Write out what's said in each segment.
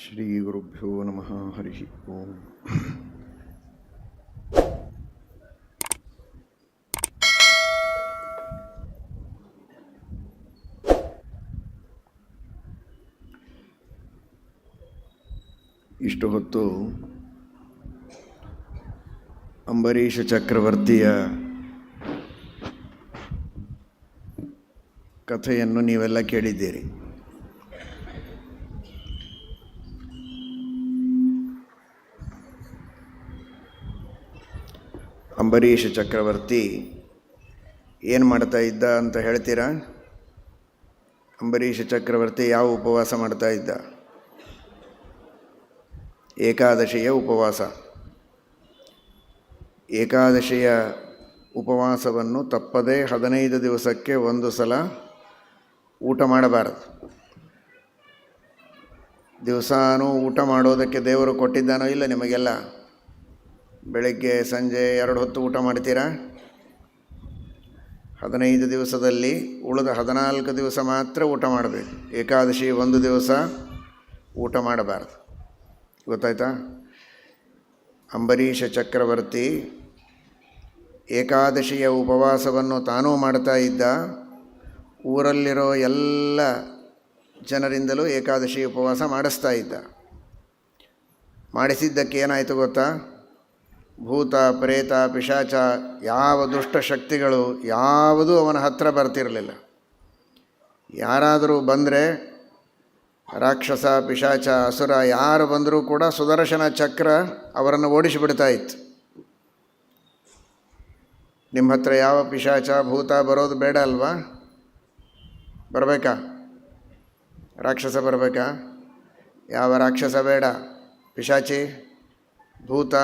ಶ್ರೀ ಗುರುಭ್ಯೋ ನಮಃ. ಹರಿ ಓಂ. ಇಷ್ಟು ಹೊತ್ತು ಅಂಬರೀಷ ಚಕ್ರವರ್ತಿಯ ಕಥೆಯನ್ನು ನೀವೆಲ್ಲ ಕೇಳಿದ್ದೀರಿ. ಅಂಬರೀಷ ಚಕ್ರವರ್ತಿ ಏನು ಮಾಡ್ತಾ ಇದ್ದ ಅಂತ ಹೇಳ್ತೀರಾ? ಅಂಬರೀಷ ಚಕ್ರವರ್ತಿ ಯಾವ ಉಪವಾಸ ಮಾಡ್ತಾ ಇದ್ದ? ಏಕಾದಶಿಯ ಉಪವಾಸ. ಏಕಾದಶಿಯ ಉಪವಾಸವನ್ನು ತಪ್ಪದೇ 15 ದಿವಸಕ್ಕೆ ಒಂದು ಸಲ ಊಟ ಮಾಡಬಾರದು. ದಿವಸಾನೂ ಊಟ ಮಾಡೋದಕ್ಕೆ ದೇವರು ಕೊಟ್ಟಿದ್ದಾನೋ ಇಲ್ಲ ನಿಮಗೆಲ್ಲ? ಬೆಳಗ್ಗೆ ಸಂಜೆ 2 ಹೊತ್ತು ಊಟ ಮಾಡ್ತೀರಾ? 15 ದಿವಸದಲ್ಲಿ ಉಳಿದ 14 ದಿವಸ ಮಾತ್ರ ಊಟ ಮಾಡಬೇಕು. ಏಕಾದಶಿ ಒಂದು ದಿವಸ ಊಟ ಮಾಡಬಾರ್ದು. ಗೊತ್ತಾಯ್ತಾ? ಅಂಬರೀಷ ಚಕ್ರವರ್ತಿ ಏಕಾದಶಿಯ ಉಪವಾಸವನ್ನು ತಾನೂ ಮಾಡ್ತಾ ಇದ್ದ. ಊರಲ್ಲಿರೋ ಎಲ್ಲ ಜನರಿಂದಲೂ ಏಕಾದಶಿ ಉಪವಾಸ ಮಾಡಿಸ್ತಾ ಇದ್ದ. ಮಾಡಿಸಿದ್ದಕ್ಕೆ ಏನಾಯಿತು ಗೊತ್ತಾ? ಭೂತ ಪ್ರೇತ ಪಿಶಾಚ ಯಾವ ದುಷ್ಟಶಕ್ತಿಗಳು ಯಾವುದೂ ಅವನ ಹತ್ತಿರ ಬರ್ತಿರಲಿಲ್ಲ. ಯಾರಾದರೂ ಬಂದರೆ, ರಾಕ್ಷಸ ಪಿಶಾಚ ಅಸುರ ಯಾರು ಬಂದರೂ ಕೂಡ ಸುದರ್ಶನ ಚಕ್ರ ಅವರನ್ನು ಓಡಿಸಿಬಿಡ್ತಾ ಇತ್ತು. ನಿಮ್ಮ ಹತ್ರ ಯಾವ ಪಿಶಾಚ ಭೂತ ಬರೋದು ಬೇಡ ಅಲ್ವಾ? ಬರಬೇಕಾ? ರಾಕ್ಷಸ ಬರಬೇಕಾ? ಯಾವ ರಾಕ್ಷಸ ಬೇಡ, ಪಿಶಾಚಿ ಭೂತ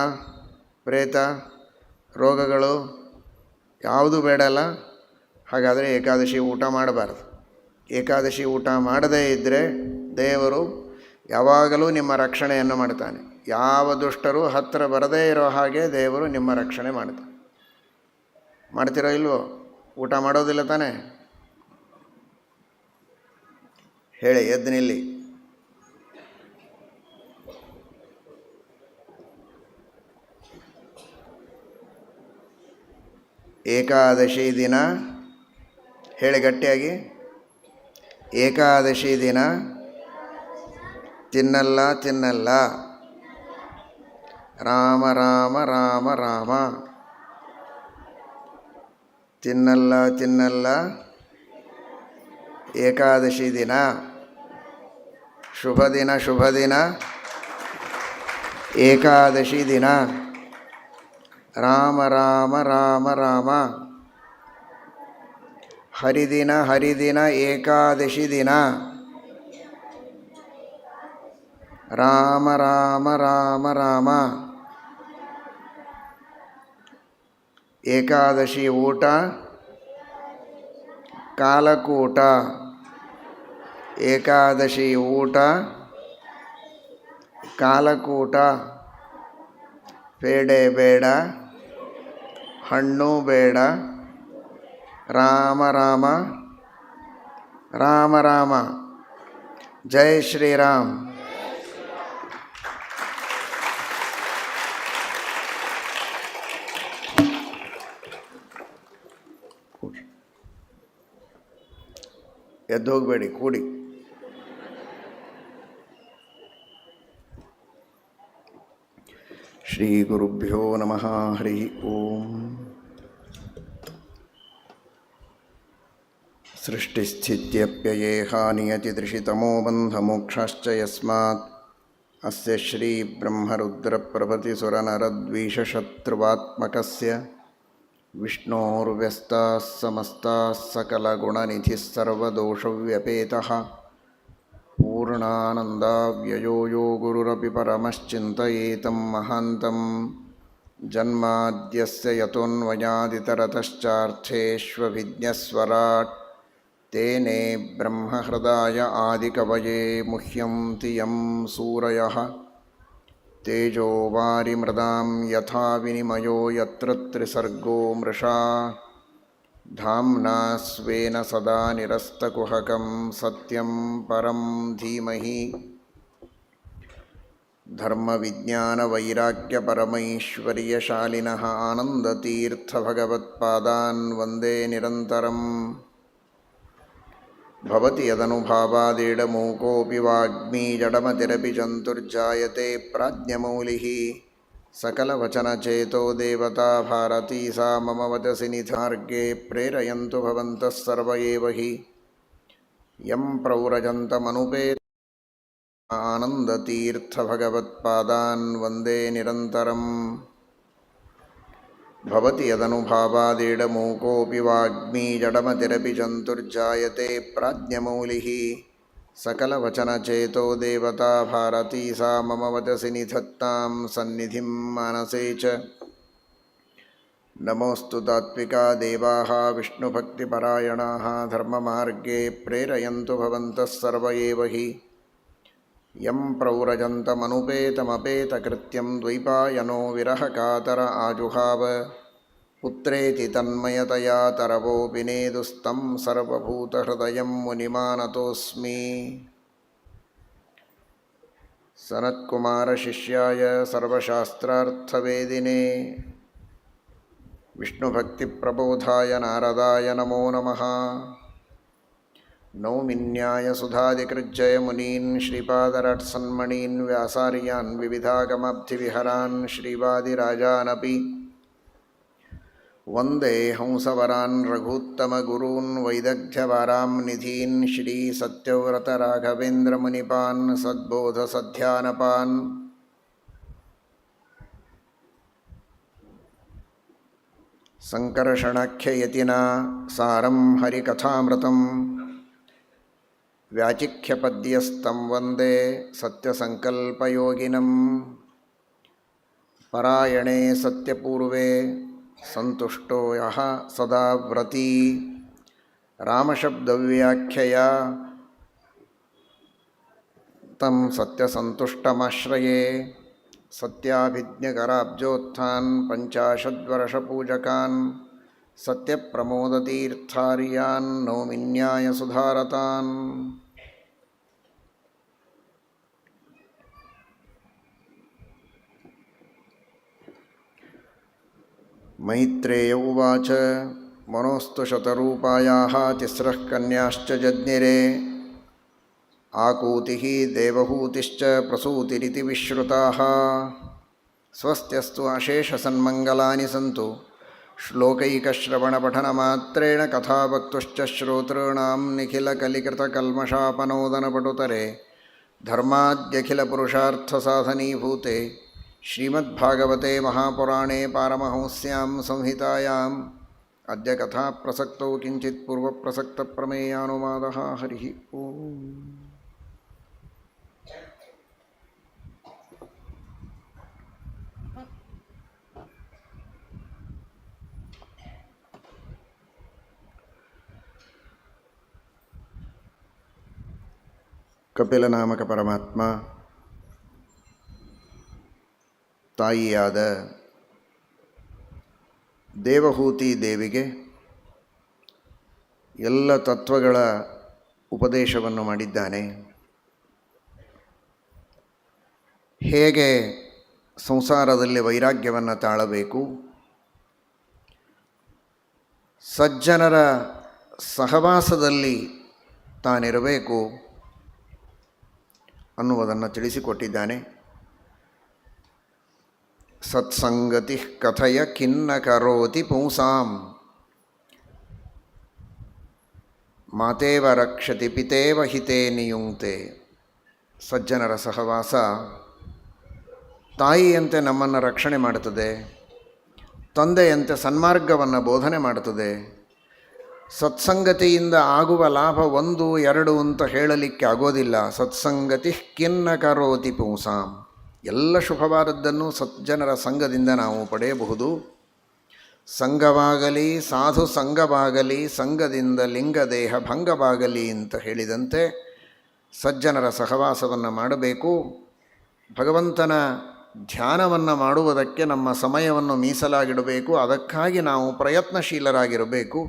ಪ್ರೇತ ರೋಗಗಳು ಯಾವುದೂ ಬೇಡಲ್ಲ. ಹಾಗಾದರೆ ಏಕಾದಶಿ ಊಟ ಮಾಡಬಾರ್ದು. ಏಕಾದಶಿ ಊಟ ಮಾಡದೇ ಇದ್ದರೆ ದೇವರು ಯಾವಾಗಲೂ ನಿಮ್ಮ ರಕ್ಷಣೆಯನ್ನು ಮಾಡ್ತಾನೆ. ಯಾವ ದುಷ್ಟರು ಹತ್ತಿರ ಬರದೇ ಇರೋ ಹಾಗೆ ದೇವರು ನಿಮ್ಮ ರಕ್ಷಣೆ ಮಾಡ್ತಾನೆ. ಮಾಡ್ತಿರೋ ಇಲ್ವೋ? ಊಟ ಮಾಡೋದಿಲ್ಲ ತಾನೇ? ಹೇಳಿ, ಎದ್ದು ನಿಲ್ಲಿ. ಏಕಾದಶಿ ದಿನ ಹೇಳಿ ಗಟ್ಟಿಯಾಗಿ. ಏಕಾದಶಿ ದಿನ ತಿನ್ನಲ್ಲ ತಿನ್ನಲ್ಲ. ರಾಮ ರಾಮ ರಾಮ ರಾಮ. ತಿನ್ನಲ್ಲ ತಿನ್ನಲ್ಲ. ಏಕಾದಶಿ ದಿನ ಶುಭ ದಿನ, ಶುಭ ದಿನ. ಏಕಾದಶಿ ದಿನ ರಾಮ ರಾಮ ರಾಮ ರಾಮ. ಹರಿದಿನ, ಹರಿದಿನ. ಏಕಾದಶಿ ದಿನ ರಾಮ ರಾಮ ರಾಮ ರಾಮ. ಏಕಾದಶಿ ಊಟ ಕಾಲಕೂಟ. ಏಕಾದಶಿ ಊಟ ಕಾಲಕೂಟ. ಪೇಡೆ ಬೇಡ, ಹಣ್ಣು ಬೇಡ. ರಾಮ ರಾಮ ರಾಮ ರಾಮ. ಜೈ ಶ್ರೀರಾಮ್. ಎದ್ದು ಹೋಗಬೇಡಿ, ಕೂಡಿ. ಶ್ರೀ ಗುರುಭ್ಯೋ ನಮಃ. ಹರಿ ಓಂ. ಸೃಷ್ಟಿಸ್ಥಿತ್ಯಪ್ಯಯೇಹ ನಿಯತಿದೃಶಿತಮೋ ಬಂಧಮೋಕ್ಷಾಶ್ಚ ಯಸ್ಮಾತ್ ಅಸ್ಯ ಶ್ರೀ ಬ್ರಹ್ಮರುದ್ರಪ್ರಭೃತಿಸುರನರದ್ವೀಷಶತ್ರುವಾತ್ಮಕಸ್ಯ ವಿಷ್ಣೋರ್ವ್ಯಸ್ತಾಃ ಸಮಸ್ತಾಃ ಸಕಲಗುಣನಿಧಿಃ ಸರ್ವದೋಷವ್ಯಪೇತಃ ಪೂರ್ಣಾನಂದಾವ್ಯಯೋ ಯೋ ಗುರುರಪಿ ಪರಮಶ್ಚಿಂತಯೇತಂ ಮಹಾಂತಂ. ಜನ್ಮಾದ್ಯಸ್ಯ ಯತೋನ್ಮಯಾದಿತರತಶ್ಚಾರ್ಥೇಷ್ವಭಿಜ್ಞಸ್ವರಾಟ್ ತೇನೇ ಬ್ರಹ್ಮಹೃದಾಯ ಆದಿಕವಯೇ ಮುಹ್ಯಂತಿ ಯಂ ಸೂರಯಃ. ತೇಜೋ ವಾರಿಮೃದಾಂ ಯಥಾ ವಿನಿಮಯೋ ಯತ್ರ ತ್ರಿಸರ್ಗೋ ಮೃಷಾ. ಧಾಮ್ನಾ ಸ್ವೇನ ಸದಾ ನಿರಸ್ತಕುಹಕಂ ಸತ್ಯಂ ಪರಂ ಧೀಮಹಿ. ಧರ್ಮವಿಜ್ಞಾನವೈರಾಗ್ಯಪರಮೈಶ್ವರ್ಯಶಾಲಿನಃ ಆನಂದತೀರ್ಥಭಗವತ್ಪಾದಾನ್ ವಂದೇ ನಿರಂತರಂ. ಭವತಿ ಯದನುಭಾವಾದೇಡಮೂಕೋऽಪಿ ವಾಗ್ಮೀ ಜಡಮತಿರಪಿ ಜಂತುರ್ಜಾಯತೆ ಪ್ರಾಜ್ಞಮೌಲಿಃ. ಸಕಲವಚನಚೇತೋ ದೇವತಾ ಭಾರತೀ ಸಾ ಮಮ ವಚಸಿ ನಿಧಾರ್ಗೆ ಪ್ರೇರಯಂತು ಭವಂತಃ ಸರ್ವ ಏವ ಹಿ. ಯಂ ಪ್ರವ್ರಜन्तಮನುಪೇತ ಆನಂದತೀರ್ಥಭಗವತ್ಪಾದಾನ್ ವಂದೇ ನಿರಂತರಂ. ಭವತಿ ಯದನುಭಾವಾದೇಡಮೂಕೋऽಪಿ ವಾಗ್ಮೀ ಜಡಮತಿರಪಿ ಜಂತುರ್ಜಾಯತೆ ಪ್ರಾಜ್ಞಮೌಲಿಃ. ಸಕಲವಚನಚೇತೋ ದೇವತಾ ಭಾರತೀ ಸಾ ಮಮ ವಚಸಿ ನಿಧತ್ತಾಂ ಸನ್ನಿಧಿಂ ಮಾನಸೇ ಚ. ನಮೋऽಸ್ತು ತಾತ್ವಿಕಾ ದೇವಾಃ ವಿಷ್ಣುಭಕ್ತಿಪರಾಯಣಾಃ ಧರ್ಮಮಾರ್ಗೇ ಪ್ರೇರಯಂತು ಭವಂತಃ ಸರ್ವ ಏವ ಹಿ. ಯಂ ಪ್ರವ್ರಜन्तಮನುಪೇತಮಪೇತಕೃತ್ಯಂ ದ್ವೈಪಾಯನೋ ವಿರಹಕಾತರ ಆಜುಹಾವ. ಪುತ್ರೇತಿ ತನ್ಮಯತಯಾ ತರವೋಪಿ ನೇದುಸ್तं ಸರ್ವಭೂತಹೃದಯಂ ಮುನಿಮಾನತೋಸ್ಮಿ. ಸನತ್ಕುಮಾರಶಿಷ್ಯಾಯ ಸರ್ವಶಾಸ್ತ್ರಾರ್ಥವೇದಿನೇ ವಿಷ್ಣುಭಕ್ತಿಪ್ರಬೋಧಾಯ ನಾರದಾಯ ನಮೋ ನಮಃ. ನೌಮಿನ್ಯಾಯಸುಧಾದಿಕೃಜ್ಜಯ ಮುನೀನ್ ಶ್ರೀಪಾದರಾಟ್ಸನ್ಮಣೀನ್ ವ್ಯಾಸಾರ್ಯಾನ್ ವಿವಿಧಾಗಮಾಬ್ಧಿವಿಹರಾನ್ ಶ್ರೀವಾದಿರಾಜಾನಪಿ ವಂದೇ ಹಂಸವರಾನ್ ರಘೂತ್ತಮಗುರೂನ್ ವೈದಗ್ಧ್ಯವಾರಾಂ ನಿಧೀನ್ ಶ್ರೀ ಸತ್ಯವ್ರತರಾಘವೇಂದ್ರಮುನಿಪಾನ್ ಸದ್ಬೋಧಸಧ್ಯಾನಪಾನ್. ಸಂಕರ್ಷಣಾಖ್ಯಯತಿನಾ ಸಾರಂ ಹರಿಕಥಾಮೃತಂ ವ್ಯಾಚಿಖ್ಯಪದ್ಯಸ್तं ವಂದೇ ಸತ್ಯಸಂಕಲ್ಪಯೋಗಿನಂ. ಪರಾಯಣೇ ಸತ್ಯಪೂರ್ವೇ ಸಂತುಷ್ಟೋ ಯಃ ಸದಾ ವ್ರತೀ. ರಾಮಶಬ್ದವ್ಯಾಖ್ಯಯಾ ತಂ ಸತ್ಯಸಂತುಷ್ಟಮಾಶ್ರಯೇ. ಸತ್ಯಾಭಿಜ್ಞಕರಾಬ್ಜೋತ್ಥಾನ್ ಪಂಚಾಶದ್ವರ್ಷಪೂಜಕಾನ್ ಸತ್ಯಪ್ರಮೋದತೀರ್ಥಾರ್ಯಾನ್ ನೌಮಿನ್ಯಾಯಸುಧಾರತಾನ್. ಮೈತ್ರೇಯ ಉವಾಚ ಮನೋಸ್ತು ಶತರೂಪಾಯಾಃ ತಿಸ್ರಃ ಕನ್ಯಾಶ್ಚ ಜಜ್ಞಿರೆ. ಆಕೂತಿಃ ದೇವಹೂತಿಶ್ಚ ಪ್ರಸೂತಿರಿತಿ ವಿಶ್ರುತಾಃ. ಸ್ವಸ್ತ್ಯಸ್ತು ಅಶೇಷಸನ್ಮಂಗಲಾನಿ ಸಂತು. ಶ್ಲೋಕೈಕಶ್ರವಣಪಠನಮಾತ್ರೇಣ ಕಥಾವಕ್ತುಶ್ಚ ಶ್ರೋತॄಣಾಂ ನಿಖಿಲಕಲಿಕೃತಕಲ್ಮಷಾಪನೋದನಪಟುತರೆ ಧರ್ಮಾದ್ಯಖಿಲಪುರುಷಾರ್ಥಸಾಧನೀಭೂತೆ ಶ್ರೀಮದ್ಭಾಗವತೆ ಮಹಾಪುರಾಣೇ ಪಾರಮಹಂಸ್ಯಾಂ ಸಂಹಿತಾಯಾಂ ಅದ್ಯ ಕಥಾಪ್ರಸಕ್ತೌ ಕಿಂಚಿತ್ ಪೂರ್ವಪ್ರಸಕ್ತಪ್ರಮೇಯಾನುವಾದಃ. ಹರಿಃ ಓಂ. ಕಪಿಲನಾಮಕ ಪರಮಾತ್ಮ ತಾಯಿಯಾದ ದೇವಹೂತಿ ದೇವಿಗೆ ಎಲ್ಲ ತತ್ವಗಳ ಉಪದೇಶವನ್ನು ಮಾಡಿದ್ದಾನೆ. ಹೇಗೆ ಸಂಸಾರದಲ್ಲಿ ವೈರಾಗ್ಯವನ್ನು ತಾಳಬೇಕು, ಸಜ್ಜನರ ಸಹವಾಸದಲ್ಲಿ ತಾನಿರಬೇಕು ಅನ್ನುವುದನ್ನು ತಿಳಿಸಿಕೊಟ್ಟಿದ್ದಾನೆ. ಸತ್ಸಂಗತಿ ಕಥಯ ಖಿನ್ನ ಕರೋತಿ ಪುಂಸಾಂ ಮಾತೇವ ರಕ್ಷತಿ ಪಿತೇವ ಹಿತೇ ನಿಯುಂಕ್ತೆ. ಸಜ್ಜನರ ಸಹವಾಸ ತಾಯಿಯಂತೆ ನಮ್ಮನ್ನು ರಕ್ಷಣೆ ಮಾಡುತ್ತದೆ, ತಂದೆಯಂತೆ ಸನ್ಮಾರ್ಗವನ್ನು ಬೋಧನೆ ಮಾಡುತ್ತದೆ. ಸತ್ಸಂಗತಿಯಿಂದ ಆಗುವ ಲಾಭ 1, 2 ಅಂತ ಹೇಳಲಿಕ್ಕೆ ಆಗೋದಿಲ್ಲ. ಸತ್ಸಂಗತಿ ಖಿನ್ನ ಕರೋತಿ ಪುಂಸಾಂ. ಎಲ್ಲ ಶುಭವಾದದ್ದನ್ನು ಸಜ್ಜನರ ಸಂಘದಿಂದ ನಾವು ಪಡೆಯಬಹುದು. ಸಂಘವಾಗಲಿ ಸಾಧು ಸಂಘವಾಗಲಿ ಸಂಘದಿಂದ ಲಿಂಗದೇಹ ಭಂಗವಾಗಲಿ ಅಂತ ಹೇಳಿದಂತೆ ಸಜ್ಜನರ ಸಹವಾಸವನ್ನು ಮಾಡಬೇಕು. ಭಗವಂತನ ಧ್ಯಾನವನ್ನು ಮಾಡುವುದಕ್ಕೆ ನಮ್ಮ ಸಮಯವನ್ನು ಮೀಸಲಾಗಿಡಬೇಕು. ಅದಕ್ಕಾಗಿ ನಾವು ಪ್ರಯತ್ನಶೀಲರಾಗಿರಬೇಕು.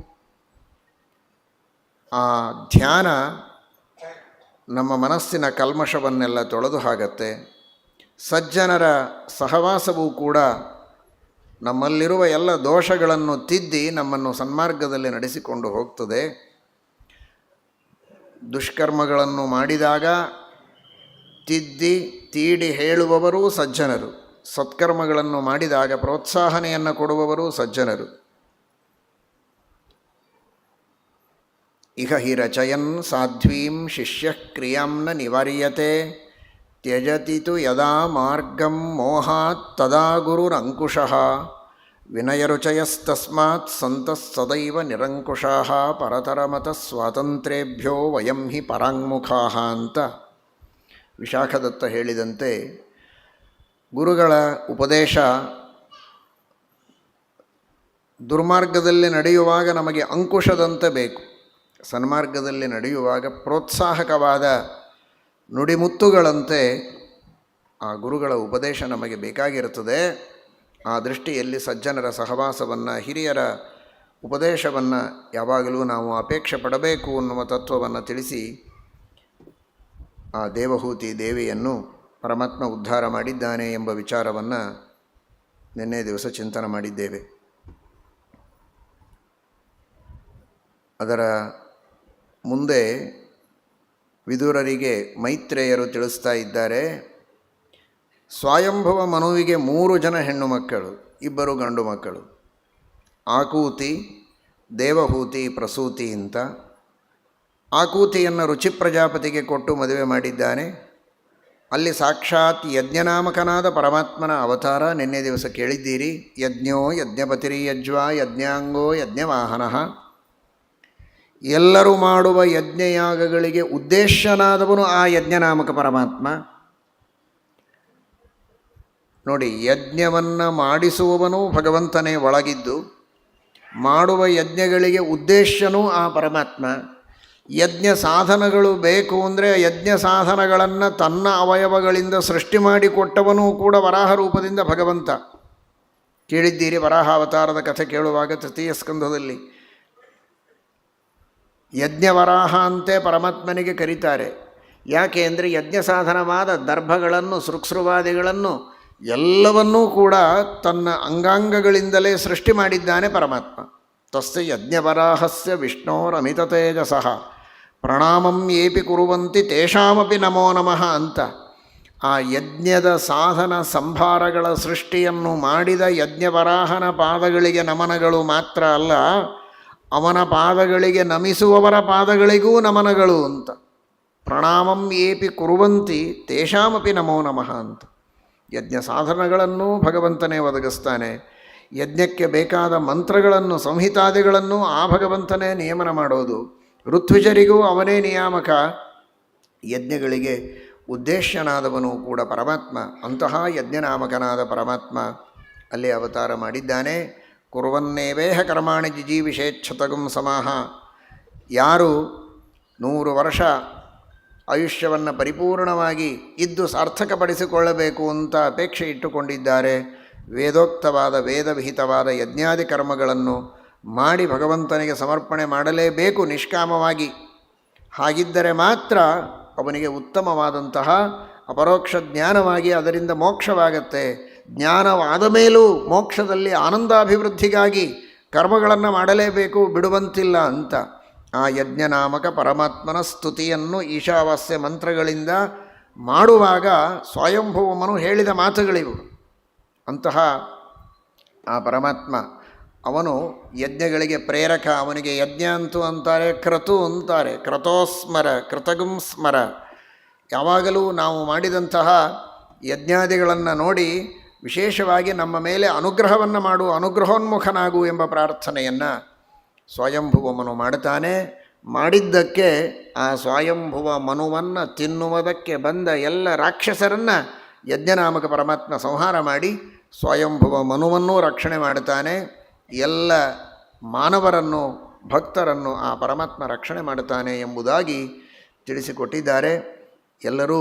ಆ ಧ್ಯಾನ ನಮ್ಮ ಮನಸ್ಸಿನ ಕಲ್ಮಶವನ್ನೆಲ್ಲ ತೊಳೆದು ಹಾಗತ್ತೆ. ಸಜ್ಜನರ ಸಹವಾಸವೂ ಕೂಡ ನಮ್ಮಲ್ಲಿರುವ ಎಲ್ಲ ದೋಷಗಳನ್ನು ತಿದ್ದಿ ನಮ್ಮನ್ನು ಸನ್ಮಾರ್ಗದಲ್ಲಿ ನಡೆಸಿಕೊಂಡು ಹೋಗ್ತದೆ. ದುಷ್ಕರ್ಮಗಳನ್ನು ಮಾಡಿದಾಗ ತಿದ್ದಿ ತೀಡಿ ಹೇಳುವವರೂ ಸಜ್ಜನರು, ಸತ್ಕರ್ಮಗಳನ್ನು ಮಾಡಿದಾಗ ಪ್ರೋತ್ಸಾಹನೆಯನ್ನು ಕೊಡುವವರೂ ಸಜ್ಜನರು. ಇಹ ಹಿ ರಚಯನ್ ಸಾಧ್ವೀಂ ಶಿಷ್ಯ ಕ್ರಿಯಾಂ ನ ನಿವಾರ್ಯತೆ ತ್ಯಜತಿ ತು ಯದಾ ಮಾರ್ಗಂ ಮೋಹಾತ್ ತದಾ ಗುರುರಂಕುಶಃ ವಿನಯರುಚಯಸ್ತಸ್ಮಾತ್ ಸಂತಃ ಸದೈವ ನಿರಂಕುಶಾಃ ಪರತರಮತಃ ಸ್ವಾತಂತ್ರ್ಯೇಭ್ಯೋ ವಯಂ ಹಿ ಪರಾಂಗುಖಾಃ ಅಂತ ವಿಶಾಖದತ್ತ ಹೇಳಿದಂತೆ ಗುರುಗಳ ಉಪದೇಶ ದುರ್ಮಾರ್ಗದಲ್ಲಿ ನಡೆಯುವಾಗ ನಮಗೆ ಅಂಕುಶದಂತೆ ಬೇಕು, ಸನ್ಮಾರ್ಗದಲ್ಲಿ ನಡೆಯುವಾಗ ಪ್ರೋತ್ಸಾಹಕವಾದ ನುಡಿಮುತ್ತುಗಳಂತೆ ಆ ಗುರುಗಳ ಉಪದೇಶ ನಮಗೆ ಬೇಕಾಗಿರುತ್ತದೆ. ಆ ದೃಷ್ಟಿಯಲ್ಲಿ ಸಜ್ಜನರ ಸಹವಾಸವನ್ನು, ಹಿರಿಯರ ಉಪದೇಶವನ್ನು ಯಾವಾಗಲೂ ನಾವು ಅಪೇಕ್ಷೆ ಪಡಬೇಕು ಅನ್ನುವ ತತ್ವವನ್ನು ತಿಳಿಸಿ ಆ ದೇವಹೂತಿ ದೇವಿಯನ್ನು ಪರಮಾತ್ಮ ಉದ್ಧಾರ ಮಾಡಿದ್ದಾನೆ ಎಂಬ ವಿಚಾರವನ್ನು ನಿನ್ನೆ ದಿವಸ ಚಿಂತನೆ ಮಾಡಿದ್ದೇವೆ. ಅದರ ಮುಂದೆ ವಿದುರರಿಗೆ ಮೈತ್ರೇಯರು ತಿಳಿಸ್ತಾ ಇದ್ದಾರೆ, ಸ್ವಯಂಭವ ಮನುವಿಗೆ 3 ಜನ ಹೆಣ್ಣು ಮಕ್ಕಳು, 2 ಗಂಡು ಮಕ್ಕಳು, ಆಕೂತಿ, ದೇವಹೂತಿ, ಪ್ರಸೂತಿ ಅಂತ. ಆಕೂತಿಯನ್ನು ರುಚಿ ಪ್ರಜಾಪತಿಗೆ ಕೊಟ್ಟು ಮದುವೆ ಮಾಡಿದ್ದಾನೆ. ಅಲ್ಲಿ ಸಾಕ್ಷಾತ್ ಯಜ್ಞನಾಮಕನಾದ ಪರಮಾತ್ಮನ ಅವತಾರ ನಿನ್ನೆ ದಿವಸ ಕೇಳಿದ್ದೀರಿ. ಯಜ್ಞೋ ಯಜ್ಞಪತಿರ್ಯಜ್ವಾ ಯಜ್ಞಾಂಗೋ ಯಜ್ಞವಾಹನಃ. ಎಲ್ಲರೂ ಮಾಡುವ ಯಜ್ಞಯಾಗಗಳಿಗೆ ಉದ್ದೇಶನಾದವನು ಆ ಯಜ್ಞನಾಮಕ ಪರಮಾತ್ಮ. ನೋಡಿ, ಯಜ್ಞವನ್ನು ಮಾಡಿಸುವವನು ಭಗವಂತನೇ ಒಳಗಿದ್ದು, ಮಾಡುವ ಯಜ್ಞಗಳಿಗೆ ಉದ್ದೇಶನೂ ಆ ಪರಮಾತ್ಮ. ಯಜ್ಞ ಸಾಧನಗಳು ಬೇಕು ಅಂದರೆ ಯಜ್ಞ ಸಾಧನಗಳನ್ನು ತನ್ನ ಅವಯವಗಳಿಂದ ಸೃಷ್ಟಿ ಮಾಡಿಕೊಟ್ಟವನೂ ಕೂಡ ವರಾಹ ರೂಪದಿಂದ ಭಗವಂತ. ಕೇಳಿದ್ದೀರಿ ವರಾಹ ಅವತಾರದ ಕಥೆ ಕೇಳುವಾಗ ತೃತೀಯ ಸ್ಕಂಧದಲ್ಲಿ ಯಜ್ಞವರಾಹ ಅಂತೆ ಪರಮಾತ್ಮನಿಗೆ ಕರೀತಾರೆ. ಯಾಕೆ ಅಂದರೆ ಯಜ್ಞ ಸಾಧನವಾದ ದರ್ಭಗಳನ್ನು, ಸೃಕ್ಸೃವಾದಿಗಳನ್ನು ಎಲ್ಲವನ್ನೂ ಕೂಡ ತನ್ನ ಅಂಗಾಂಗಗಳಿಂದಲೇ ಸೃಷ್ಟಿ ಮಾಡಿದ್ದಾನೆ ಪರಮಾತ್ಮ. ತಸ್ಯ ಯಜ್ಞವರಾಹಸ್ಯ ವಿಷ್ಣೋರಮಿತ ತೇಜಸಃ ಪ್ರಣಾಮಂ ಏಪಿ ಕುರುವಂತಿ ತೇಷಾಮಪಿ ನಮೋ ನಮಃ ಅಂತ. ಆ ಯಜ್ಞದ ಸಾಧನ ಸಂಭಾರಗಳ ಸೃಷ್ಟಿಯನ್ನು ಮಾಡಿದ ಯಜ್ಞವರಾಹನ ಪಾದಗಳಿಗೆ ನಮನಗಳು ಮಾತ್ರ ಅಲ್ಲ, ಅವನ ಪಾದಗಳಿಗೆ ನಮಿಸುವವರ ಪಾದಗಳಿಗೂ ನಮನಗಳು ಅಂತ. ಪ್ರಣಾಮಂ ಏಪಿ ಕುರುವಂತಿ ತೇಷಾಮಪಿ ನಮೋ ನಮಃ ಅಂತ. ಯಜ್ಞ ಸಾಧನಗಳನ್ನು ಭಗವಂತನೇ ಒದಗಿಸ್ತಾನೆ. ಯಜ್ಞಕ್ಕೆ ಬೇಕಾದ ಮಂತ್ರಗಳನ್ನು, ಸಂಹಿತಾದಿಗಳನ್ನು ಆ ಭಗವಂತನೇ ನಿಯಮನ ಮಾಡೋದು. ಋತ್ವಿಜರಿಗೂ ಅವನೇ ನಿಯಾಮಕ. ಯಜ್ಞಗಳಿಗೆ ಉದ್ದೇಶನಾದವನು ಕೂಡ ಪರಮಾತ್ಮ. ಅಂತಹ ಯಜ್ಞನಾಮಕನಾದ ಪರಮಾತ್ಮ ಅಲ್ಲಿ ಅವತಾರ ಮಾಡಿದ್ದಾನೆ. ಕುರ್ವನ್ನೇವೇಹ ಕರ್ಮಾಣಿ ಜಿಜೀವಿಷೇಚ್ಛತಗುಂ ಸಮಾಹ. ಯಾರು 100 ವರ್ಷ ಆಯುಷ್ಯವನ್ನು ಪರಿಪೂರ್ಣವಾಗಿ ಇದ್ದು ಸಾರ್ಥಕಪಡಿಸಿಕೊಳ್ಳಬೇಕು ಅಂತ ಅಪೇಕ್ಷೆ ಇಟ್ಟುಕೊಂಡಿದ್ದಾರೆ, ವೇದೋಕ್ತವಾದ ವೇದವಿಹಿತವಾದ ಯಜ್ಞಾದಿ ಕರ್ಮಗಳನ್ನು ಮಾಡಿ ಭಗವಂತನಿಗೆ ಸಮರ್ಪಣೆ ಮಾಡಲೇಬೇಕು ನಿಷ್ಕಾಮವಾಗಿ. ಹಾಗಿದ್ದರೆ ಮಾತ್ರ ಅವನಿಗೆ ಉತ್ತಮವಾದಂತಹ ಅಪರೋಕ್ಷ ಜ್ಞಾನವಾಗಿ ಅದರಿಂದ ಮೋಕ್ಷವಾಗತ್ತೆ. ಜ್ಞಾನವಾದ ಮೇಲೂ ಮೋಕ್ಷದಲ್ಲಿ ಆನಂದಾಭಿವೃದ್ಧಿಗಾಗಿ ಕರ್ಮಗಳನ್ನು ಮಾಡಲೇಬೇಕು, ಬಿಡುವಂತಿಲ್ಲ ಅಂತ. ಆ ಯಜ್ಞನಾಮಕ ಪರಮಾತ್ಮನ ಸ್ತುತಿಯನ್ನು ಈಶಾವಾಸ್ಯ ಮಂತ್ರಗಳಿಂದ ಮಾಡುವಾಗ ಸ್ವಯಂಭೂಮನು ಹೇಳಿದ ಮಾತುಗಳಿವು. ಅಂತಹ ಆ ಪರಮಾತ್ಮ ಅವನು ಯಜ್ಞಗಳಿಗೆ ಪ್ರೇರಕ. ಅವನಿಗೆ ಯಜ್ಞ ಅಂತೂ ಅಂತಾರೆ, ಕ್ರತು ಅಂತಾರೆ. ಕ್ರತೋಸ್ಮರ ಕೃತಗುಂ ಸ್ಮರ. ಯಾವಾಗಲೂ ನಾವು ಮಾಡಿದಂತಹ ಯಜ್ಞಾದಿಗಳನ್ನು ನೋಡಿ ವಿಶೇಷವಾಗಿ ನಮ್ಮ ಮೇಲೆ ಅನುಗ್ರಹವನ್ನು ಮಾಡು, ಅನುಗ್ರಹೋನ್ಮುಖನಾಗು ಎಂಬ ಪ್ರಾರ್ಥನೆಯನ್ನು ಸ್ವಯಂಭುವ ಮನು ಮಾಡುತ್ತಾನೆ. ಮಾಡಿದ್ದಕ್ಕೆ ಆ ಸ್ವಯಂಭುವ ಮನುವನ್ನು ತಿನ್ನುವುದಕ್ಕೆ ಬಂದ ಎಲ್ಲ ರಾಕ್ಷಸರನ್ನು ಯಜ್ಞನಾಮಕ ಪರಮಾತ್ಮ ಸಂಹಾರ ಮಾಡಿ ಸ್ವಯಂಭುವ ಮನುವನ್ನೂ ರಕ್ಷಣೆ ಮಾಡುತ್ತಾನೆ. ಎಲ್ಲ ಮಾನವರನ್ನು, ಭಕ್ತರನ್ನು ಆ ಪರಮಾತ್ಮ ರಕ್ಷಣೆ ಮಾಡುತ್ತಾನೆ ಎಂಬುದಾಗಿ ತಿಳಿಸಿಕೊಟ್ಟಿದ್ದಾರೆ. ಎಲ್ಲರೂ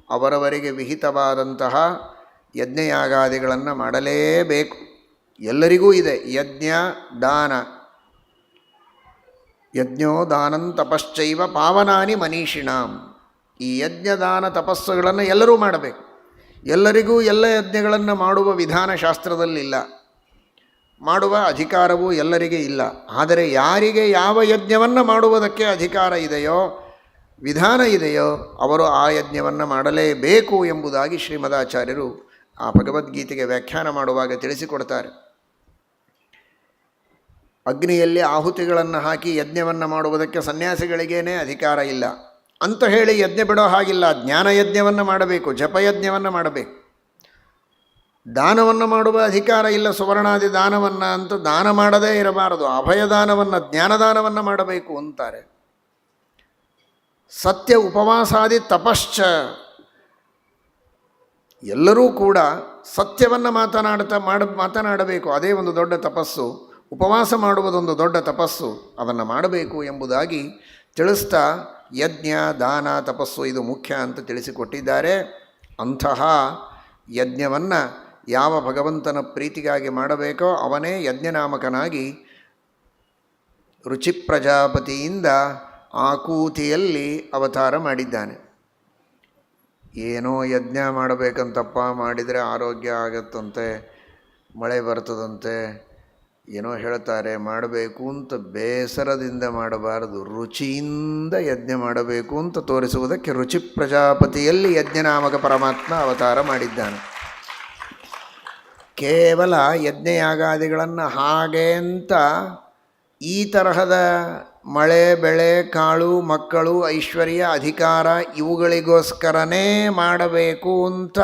ಅವರವರಿಗೆ ವಿಹಿತವಾದಂತಹ ಯಜ್ಞಯಾಗಾದಿಗಳನ್ನು ಮಾಡಲೇಬೇಕು. ಎಲ್ಲರಿಗೂ ಇದೆ ಯಜ್ಞ ದಾನ. ಯಜ್ಞೋ ದಾನಂ ತಪಶ್ಚೈವ ಪಾವನಾನಿ ಮನೀಷಿಣಾಂ. ಈ ಯಜ್ಞದಾನ ತಪಸ್ಸುಗಳನ್ನು ಎಲ್ಲರೂ ಮಾಡಬೇಕು. ಎಲ್ಲರಿಗೂ ಎಲ್ಲ ಯಜ್ಞಗಳನ್ನು ಮಾಡುವ ವಿಧಾನ ಶಾಸ್ತ್ರದಲ್ಲಿಲ್ಲ, ಮಾಡುವ ಅಧಿಕಾರವೂ ಎಲ್ಲರಿಗೆ ಇಲ್ಲ. ಆದರೆ ಯಾರಿಗೆ ಯಾವ ಯಜ್ಞವನ್ನು ಮಾಡುವುದಕ್ಕೆ ಅಧಿಕಾರ ಇದೆಯೋ, ವಿಧಾನ ಇದೆಯೋ, ಅವರು ಆ ಯಜ್ಞವನ್ನು ಮಾಡಲೇಬೇಕು ಎಂಬುದಾಗಿ ಶ್ರೀಮದಾಚಾರ್ಯರು ಆ ಭಗವದ್ಗೀತೆಗೆ ವ್ಯಾಖ್ಯಾನ ಮಾಡುವಾಗ ತಿಳಿಸಿಕೊಡ್ತಾರೆ. ಅಗ್ನಿಯಲ್ಲಿ ಆಹುತಿಗಳನ್ನು ಹಾಕಿ ಯಜ್ಞವನ್ನು ಮಾಡುವುದಕ್ಕೆ ಸನ್ಯಾಸಿಗಳಿಗೇನೇ ಅಧಿಕಾರ ಇಲ್ಲ ಅಂತ ಹೇಳಿ ಯಜ್ಞ ಬಿಡೋ ಹಾಗಿಲ್ಲ. ಜ್ಞಾನಯಜ್ಞವನ್ನು ಮಾಡಬೇಕು, ಜಪಯಜ್ಞವನ್ನು ಮಾಡಬೇಕು. ದಾನವನ್ನು ಮಾಡುವ ಅಧಿಕಾರ ಇಲ್ಲ, ಸುವರ್ಣಾದಿ ದಾನವನ್ನು ಅಂತ ದಾನ ಮಾಡದೇ ಇರಬಾರದು. ಅಭಯದಾನವನ್ನು, ಜ್ಞಾನದಾನವನ್ನು ಮಾಡಬೇಕು ಅಂತಾರೆ. ಸತ್ಯ ಉಪವಾಸಾದಿ ತಪಶ್ಚ, ಎಲ್ಲರೂ ಕೂಡ ಸತ್ಯವನ್ನು ಮಾತನಾಡಬೇಕು. ಅದೇ ಒಂದು ದೊಡ್ಡ ತಪಸ್ಸು. ಉಪವಾಸ ಮಾಡುವುದೊಂದು ದೊಡ್ಡ ತಪಸ್ಸು, ಅದನ್ನು ಮಾಡಬೇಕು ಎಂಬುದಾಗಿ ತಿಳಿಸ್ತಾ ಯಜ್ಞ, ದಾನ, ತಪಸ್ಸು ಇದು ಮುಖ್ಯ ಅಂತ ತಿಳಿಸಿಕೊಟ್ಟಿದ್ದಾರೆ. ಅಂತಹ ಯಜ್ಞವನ್ನು ಯಾವ ಭಗವಂತನ ಪ್ರೀತಿಗಾಗಿ ಮಾಡಬೇಕೋ ಅವನೇ ಯಜ್ಞನಾಮಕನಾಗಿ ರುಚಿ ಪ್ರಜಾಪತಿಯಿಂದ ಆಕೂತಿಯಲ್ಲಿ ಅವತಾರ ಮಾಡಿದ್ದಾನೆ. ಏನೋ ಯಜ್ಞ ಮಾಡಬೇಕಂತಪ್ಪ, ಮಾಡಿದರೆ ಆರೋಗ್ಯ ಆಗತ್ತಂತೆ, ಮಳೆ ಬರ್ತದಂತೆ, ಏನೋ ಹೇಳ್ತಾರೆ, ಮಾಡಬೇಕು ಅಂತ ಬೇಸರದಿಂದ ಮಾಡಬಾರದು, ರುಚಿಯಿಂದ ಯಜ್ಞ ಮಾಡಬೇಕು ಅಂತ ತೋರಿಸುವುದಕ್ಕೆ ರುಚಿ ಪ್ರಜಾಪತಿಯಲ್ಲಿ ಯಜ್ಞನಾಮಕ ಪರಮಾತ್ಮ ಅವತಾರ ಮಾಡಿದ್ದಾನೆ. ಕೇವಲ ಯಜ್ಞಯಾಗಾದಿಗಳನ್ನು ಹಾಗೆ ಅಂತ ಈ ತರಹದ ಮಳೆ, ಬೆಳೆ, ಕಾಳು, ಮಕ್ಕಳು, ಐಶ್ವರ್ಯ, ಅಧಿಕಾರ ಇವುಗಳಿಗೋಸ್ಕರನೇ ಮಾಡಬೇಕು ಅಂತ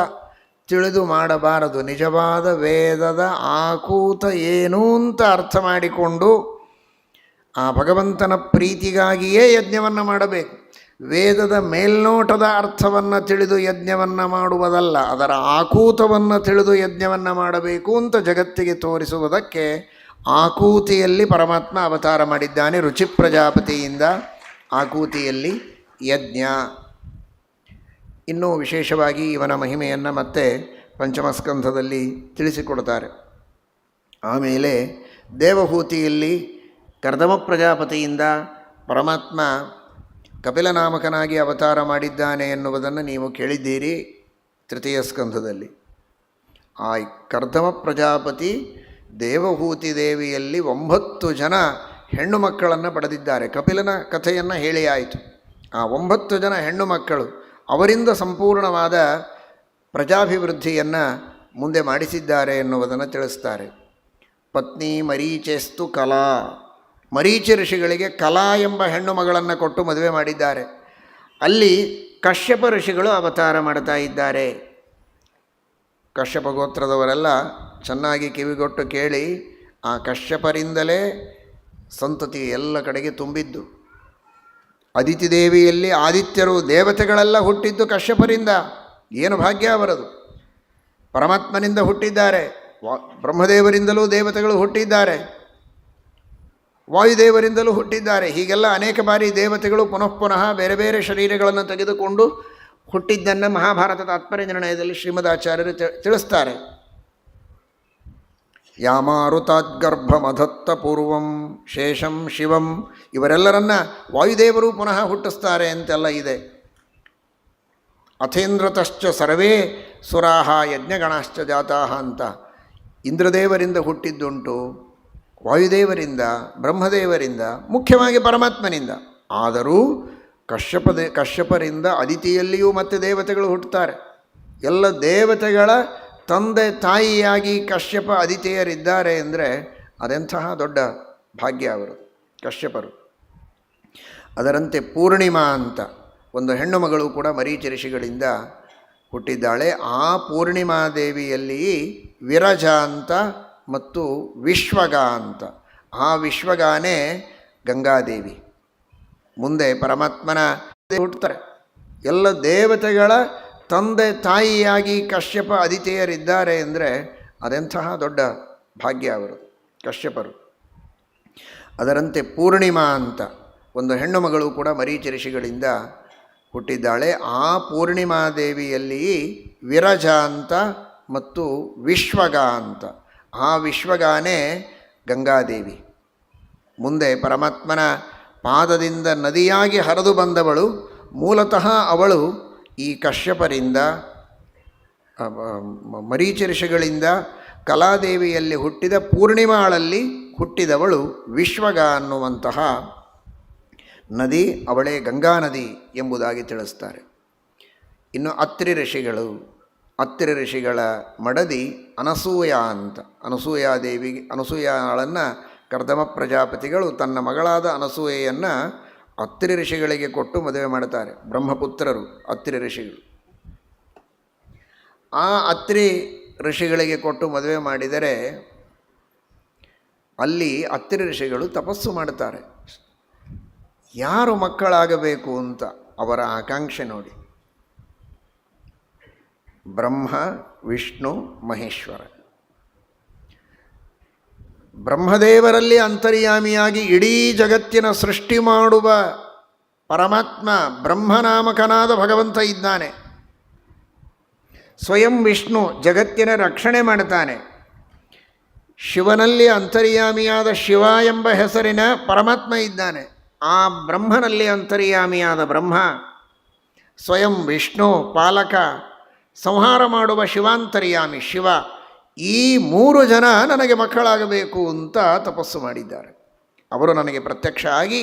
ತಿಳಿದು ಮಾಡಬಾರದು. ನಿಜವಾದ ವೇದದ ಆಕೂತ ಏನು ಅಂತ ಅರ್ಥ ಮಾಡಿಕೊಂಡು ಆ ಭಗವಂತನ ಪ್ರೀತಿಗಾಗಿಯೇ ಯಜ್ಞವನ್ನು ಮಾಡಬೇಕು. ವೇದದ ಮೇಲ್ನೋಟದ ಅರ್ಥವನ್ನು ತಿಳಿದು ಯಜ್ಞವನ್ನು ಮಾಡುವುದಲ್ಲ, ಅದರ ಆಕೂತವನ್ನು ತಿಳಿದು ಯಜ್ಞವನ್ನು ಮಾಡಬೇಕು ಅಂತ ಜಗತ್ತಿಗೆ ತೋರಿಸುವುದಕ್ಕೆ ಆಕೂತಿಯಲ್ಲಿ ಪರಮಾತ್ಮ ಅವತಾರ ಮಾಡಿದ್ದಾನೆ. ರುಚಿ ಪ್ರಜಾಪತಿಯಿಂದ ಆಕೂತಿಯಲ್ಲಿ ಯಜ್ಞ. ಇನ್ನೂ ವಿಶೇಷವಾಗಿ ಇವನ ಮಹಿಮೆಯನ್ನು ಮತ್ತೆ ಪಂಚಮಸ್ಕಂಧದಲ್ಲಿ ತಿಳಿಸಿಕೊಡ್ತಾರೆ. ಆಮೇಲೆ ದೇವಹೂತಿಯಲ್ಲಿ ಕರ್ದಮ ಪ್ರಜಾಪತಿಯಿಂದ ಪರಮಾತ್ಮ ಕಪಿಲನಾಮಕನಾಗಿ ಅವತಾರ ಮಾಡಿದ್ದಾನೆ ಎನ್ನುವುದನ್ನು ನೀವು ಕೇಳಿದ್ದೀರಿ ತೃತೀಯ ಸ್ಕಂಧದಲ್ಲಿ. ಆ ಕರ್ದಮ ಪ್ರಜಾಪತಿ ದೇವಹೂತಿ ದೇವಿಯಲ್ಲಿ 9 ಜನ ಹೆಣ್ಣು ಮಕ್ಕಳನ್ನು ಪಡೆದಿದ್ದಾರೆ. ಕಪಿಲನ ಕಥೆಯನ್ನು ಹೇಳಿ ಆಯಿತು. ಆ 9 ಜನ ಹೆಣ್ಣು ಮಕ್ಕಳು ಅವರಿಂದ ಸಂಪೂರ್ಣವಾದ ಪ್ರಜಾಭಿವೃದ್ಧಿಯನ್ನು ಮುಂದೆ ಮಾಡಿಸಿದ್ದಾರೆ ಎನ್ನುವುದನ್ನು ತಿಳಿಸ್ತಾರೆ. ಪತ್ನಿ ಮರೀಚೆಸ್ತು ಕಲಾ, ಮರೀಚಿ ಋಷಿಗಳಿಗೆ ಕಲಾ ಎಂಬ ಹೆಣ್ಣು ಮಗಳನ್ನು ಕೊಟ್ಟು ಮದುವೆ ಮಾಡಿದ್ದಾರೆ. ಅಲ್ಲಿ ಕಶ್ಯಪ ಋಷಿಗಳು ಅವತಾರ ಮಾಡ್ತಾ ಇದ್ದಾರೆ. ಕಶ್ಯಪ ಗೋತ್ರದವರೆಲ್ಲ ಚೆನ್ನಾಗಿ ಕಿವಿಗೊಟ್ಟು ಕೇಳಿ, ಆ ಕಶ್ಯಪರಿಂದಲೇ ಸಂತತಿ ಎಲ್ಲ ಕಡೆಗೆ ತುಂಬಿದ್ದು. ಅದಿತಿ ದೇವಿಯಲ್ಲಿ ಆದಿತ್ಯರು, ದೇವತೆಗಳೆಲ್ಲ ಹುಟ್ಟಿದ್ದು ಕಶ್ಯಪರಿಂದ. ಏನು ಭಾಗ್ಯ ಅವರದು! ಪರಮಾತ್ಮನಿಂದ ಹುಟ್ಟಿದ್ದಾರೆ. ಬ್ರಹ್ಮದೇವರಿಂದಲೂ ದೇವತೆಗಳು ಹುಟ್ಟಿದ್ದಾರೆ, ವಾಯುದೇವರಿಂದಲೂ ಹುಟ್ಟಿದ್ದಾರೆ. ಹೀಗೆಲ್ಲ ಅನೇಕ ಬಾರಿ ದೇವತೆಗಳು ಪುನಃ ಬೇರೆ ಬೇರೆ ಶರೀರಗಳನ್ನು ತೆಗೆದುಕೊಂಡು ಹುಟ್ಟಿದ್ದನ್ನು ಮಹಾಭಾರತ ತಾತ್ಪರ್ಯ ನಿರ್ಣಯದಲ್ಲಿ ಶ್ರೀಮದಾಚಾರ್ಯರು ತಿಳಿಸ್ತಾರೆ. ಯಾಮಾರುತಾದ್ಗರ್ಭಮಧತ್ತ ಪೂರ್ವಂ ಶೇಷಂ ಶಿವಂ, ಇವರೆಲ್ಲರನ್ನ ವಾಯುದೇವರು ಪುನಃ ಹುಟ್ಟಿಸ್ತಾರೆ ಅಂತೆಲ್ಲ ಇದೆ. ಅಥೇಂದ್ರತಶ್ಚ ಸರ್ವೇ ಸುರಾಹ ಯಜ್ಞಗಣಾಶ್ಚ ಜಾತಾಹ ಅಂತ ಇಂದ್ರದೇವರಿಂದ ಹುಟ್ಟಿದ್ದುಂಟು, ವಾಯುದೇವರಿಂದ, ಬ್ರಹ್ಮದೇವರಿಂದ, ಮುಖ್ಯವಾಗಿ ಪರಮಾತ್ಮನಿಂದ. ಆದರೂ ಕಶ್ಯಪರಿಂದ ಅದಿತಿಯಲ್ಲಿಯೂ ಮತ್ತೆ ದೇವತೆಗಳು ಹುಟ್ಟುತ್ತಾರೆ. ಎಲ್ಲ ದೇವತೆಗಳ ತಂದೆ ತಾಯಿಯಾಗಿ ಕಶ್ಯಪ ಅದಿತಿಯರಿದ್ದಾರೆ ಅಂದರೆ ಅದೆಂತಹ ದೊಡ್ಡ ಭಾಗ್ಯ ಅವರು ಕಶ್ಯಪರು. ಅದರಂತೆ ಪೂರ್ಣಿಮಾ ಅಂತ ಒಂದು ಹೆಣ್ಣು ಮಗಳು ಕೂಡ ಮರೀಚಿ ಋಷಿಗಳಿಂದ ಹುಟ್ಟಿದ್ದಾಳೆ. ಆ ಪೂರ್ಣಿಮಾದೇವಿಯಲ್ಲಿ ವಿರಜ ಅಂತ ಮತ್ತು ವಿಶ್ವಗ ಅಂತ, ಆ ವಿಶ್ವಗಾನೇ ಗಂಗಾದೇವಿ. ಮುಂದೆ ಪರಮಾತ್ಮನ ಹುಟ್ಟುತ್ತಾರೆ. ಎಲ್ಲ ದೇವತೆಗಳ ತಂದೆ ತಾಯಿಯಾಗಿ ಕಶ್ಯಪ ಅದಿತಿಯರಿದ್ದಾರೆ ಅಂದರೆ ಅದೆಂತಹ ದೊಡ್ಡ ಭಾಗ್ಯ ಅವರು ಕಶ್ಯಪರು. ಅದರಂತೆ ಪೂರ್ಣಿಮಾ ಅಂತ ಒಂದು ಹೆಣ್ಣು ಮಗಳು ಕೂಡ ಮರೀಚಿ ಋಷಿಗಳಿಂದ ಹುಟ್ಟಿದ್ದಾಳೆ. ಆ ಪೂರ್ಣಿಮಾದೇವಿಯಲ್ಲಿ ವಿರಜ ಅಂತ ಮತ್ತು ವಿಶ್ವಗ ಅಂತ, ಆ ವಿಶ್ವಗಾನೇ ಗಂಗಾದೇವಿ. ಮುಂದೆ ಪರಮಾತ್ಮನ ಪಾದದಿಂದ ನದಿಯಾಗಿ ಹರಿದು ಬಂದವಳು. ಮೂಲತಃ ಅವಳು ಈ ಕಶ್ಯಪರಿಂದ ಮರೀಚಿ ಋಷಿಗಳಿಂದ ಕಲಾದೇವಿಯಲ್ಲಿ ಹುಟ್ಟಿದ ಪೂರ್ಣಿಮಾಳಲ್ಲಿ ಹುಟ್ಟಿದವಳು ವಿಶ್ವಗ ಅನ್ನುವಂತಹ ನದಿ, ಅವಳೇ ಗಂಗಾ ನದಿ ಎಂಬುದಾಗಿ ತಿಳಿಸ್ತಾರೆ. ಇನ್ನು ಅತ್ರಿ ಋಷಿಗಳ ಮಡದಿ ಅನಸೂಯ ಅಂತ. ಅನಸೂಯಾಳನ್ನು ಕರ್ದಮ ಪ್ರಜಾಪತಿಗಳು ತನ್ನ ಮಗಳಾದ ಅನಸೂಯೆಯನ್ನು ಅತ್ರಿ ಋಷಿಗಳಿಗೆ ಕೊಟ್ಟು ಮದುವೆ ಮಾಡ್ತಾರೆ. ಬ್ರಹ್ಮಪುತ್ರರು ಅತ್ರಿ ಋಷಿಗಳು. ಆ ಅತ್ರಿ ಋಷಿಗಳಿಗೆ ಕೊಟ್ಟು ಮದುವೆ ಮಾಡಿದರೆ ಅಲ್ಲಿ ಅತ್ರಿ ಋಷಿಗಳು ತಪಸ್ಸು ಮಾಡ್ತಾರೆ. ಯಾರು ಮಕ್ಕಳಾಗಬೇಕು ಅಂತ ಅವರ ಆಕಾಂಕ್ಷೆ ನೋಡಿ. ಬ್ರಹ್ಮ, ವಿಷ್ಣು, ಮಹೇಶ್ವರ. ಬ್ರಹ್ಮದೇವರಲ್ಲಿ ಅಂತರ್ಯಾಮಿಯಾಗಿ ಇಡೀ ಜಗತ್ತಿನ ಸೃಷ್ಟಿ ಮಾಡುವ ಪರಮಾತ್ಮ ಬ್ರಹ್ಮನಾಮಕನಾದ ಭಗವಂತ ಇದ್ದಾನೆ. ಸ್ವಯಂ ವಿಷ್ಣು ಜಗತ್ತಿನ ರಕ್ಷಣೆ ಮಾಡ್ತಾನೆ. ಶಿವನಲ್ಲಿ ಅಂತರ್ಯಾಮಿಯಾದ ಶಿವ ಎಂಬ ಹೆಸರಿನ ಪರಮಾತ್ಮ ಇದ್ದಾನೆ. ಆ ಬ್ರಹ್ಮನಲ್ಲಿ ಅಂತರ್ಯಾಮಿಯಾದ ಬ್ರಹ್ಮ, ಸ್ವಯಂ ವಿಷ್ಣು ಪಾಲಕ, ಸಂಹಾರ ಮಾಡುವ ಶಿವಾಂತರ್ಯಾಮಿ ಶಿವ. ಈ 3 ಜನ ನನಗೆ ಮಕ್ಕಳಾಗಬೇಕು ಅಂತ ತಪಸ್ಸು ಮಾಡಿದ್ದಾರೆ. ಅವರು ನನಗೆ ಪ್ರತ್ಯಕ್ಷ ಆಗಿ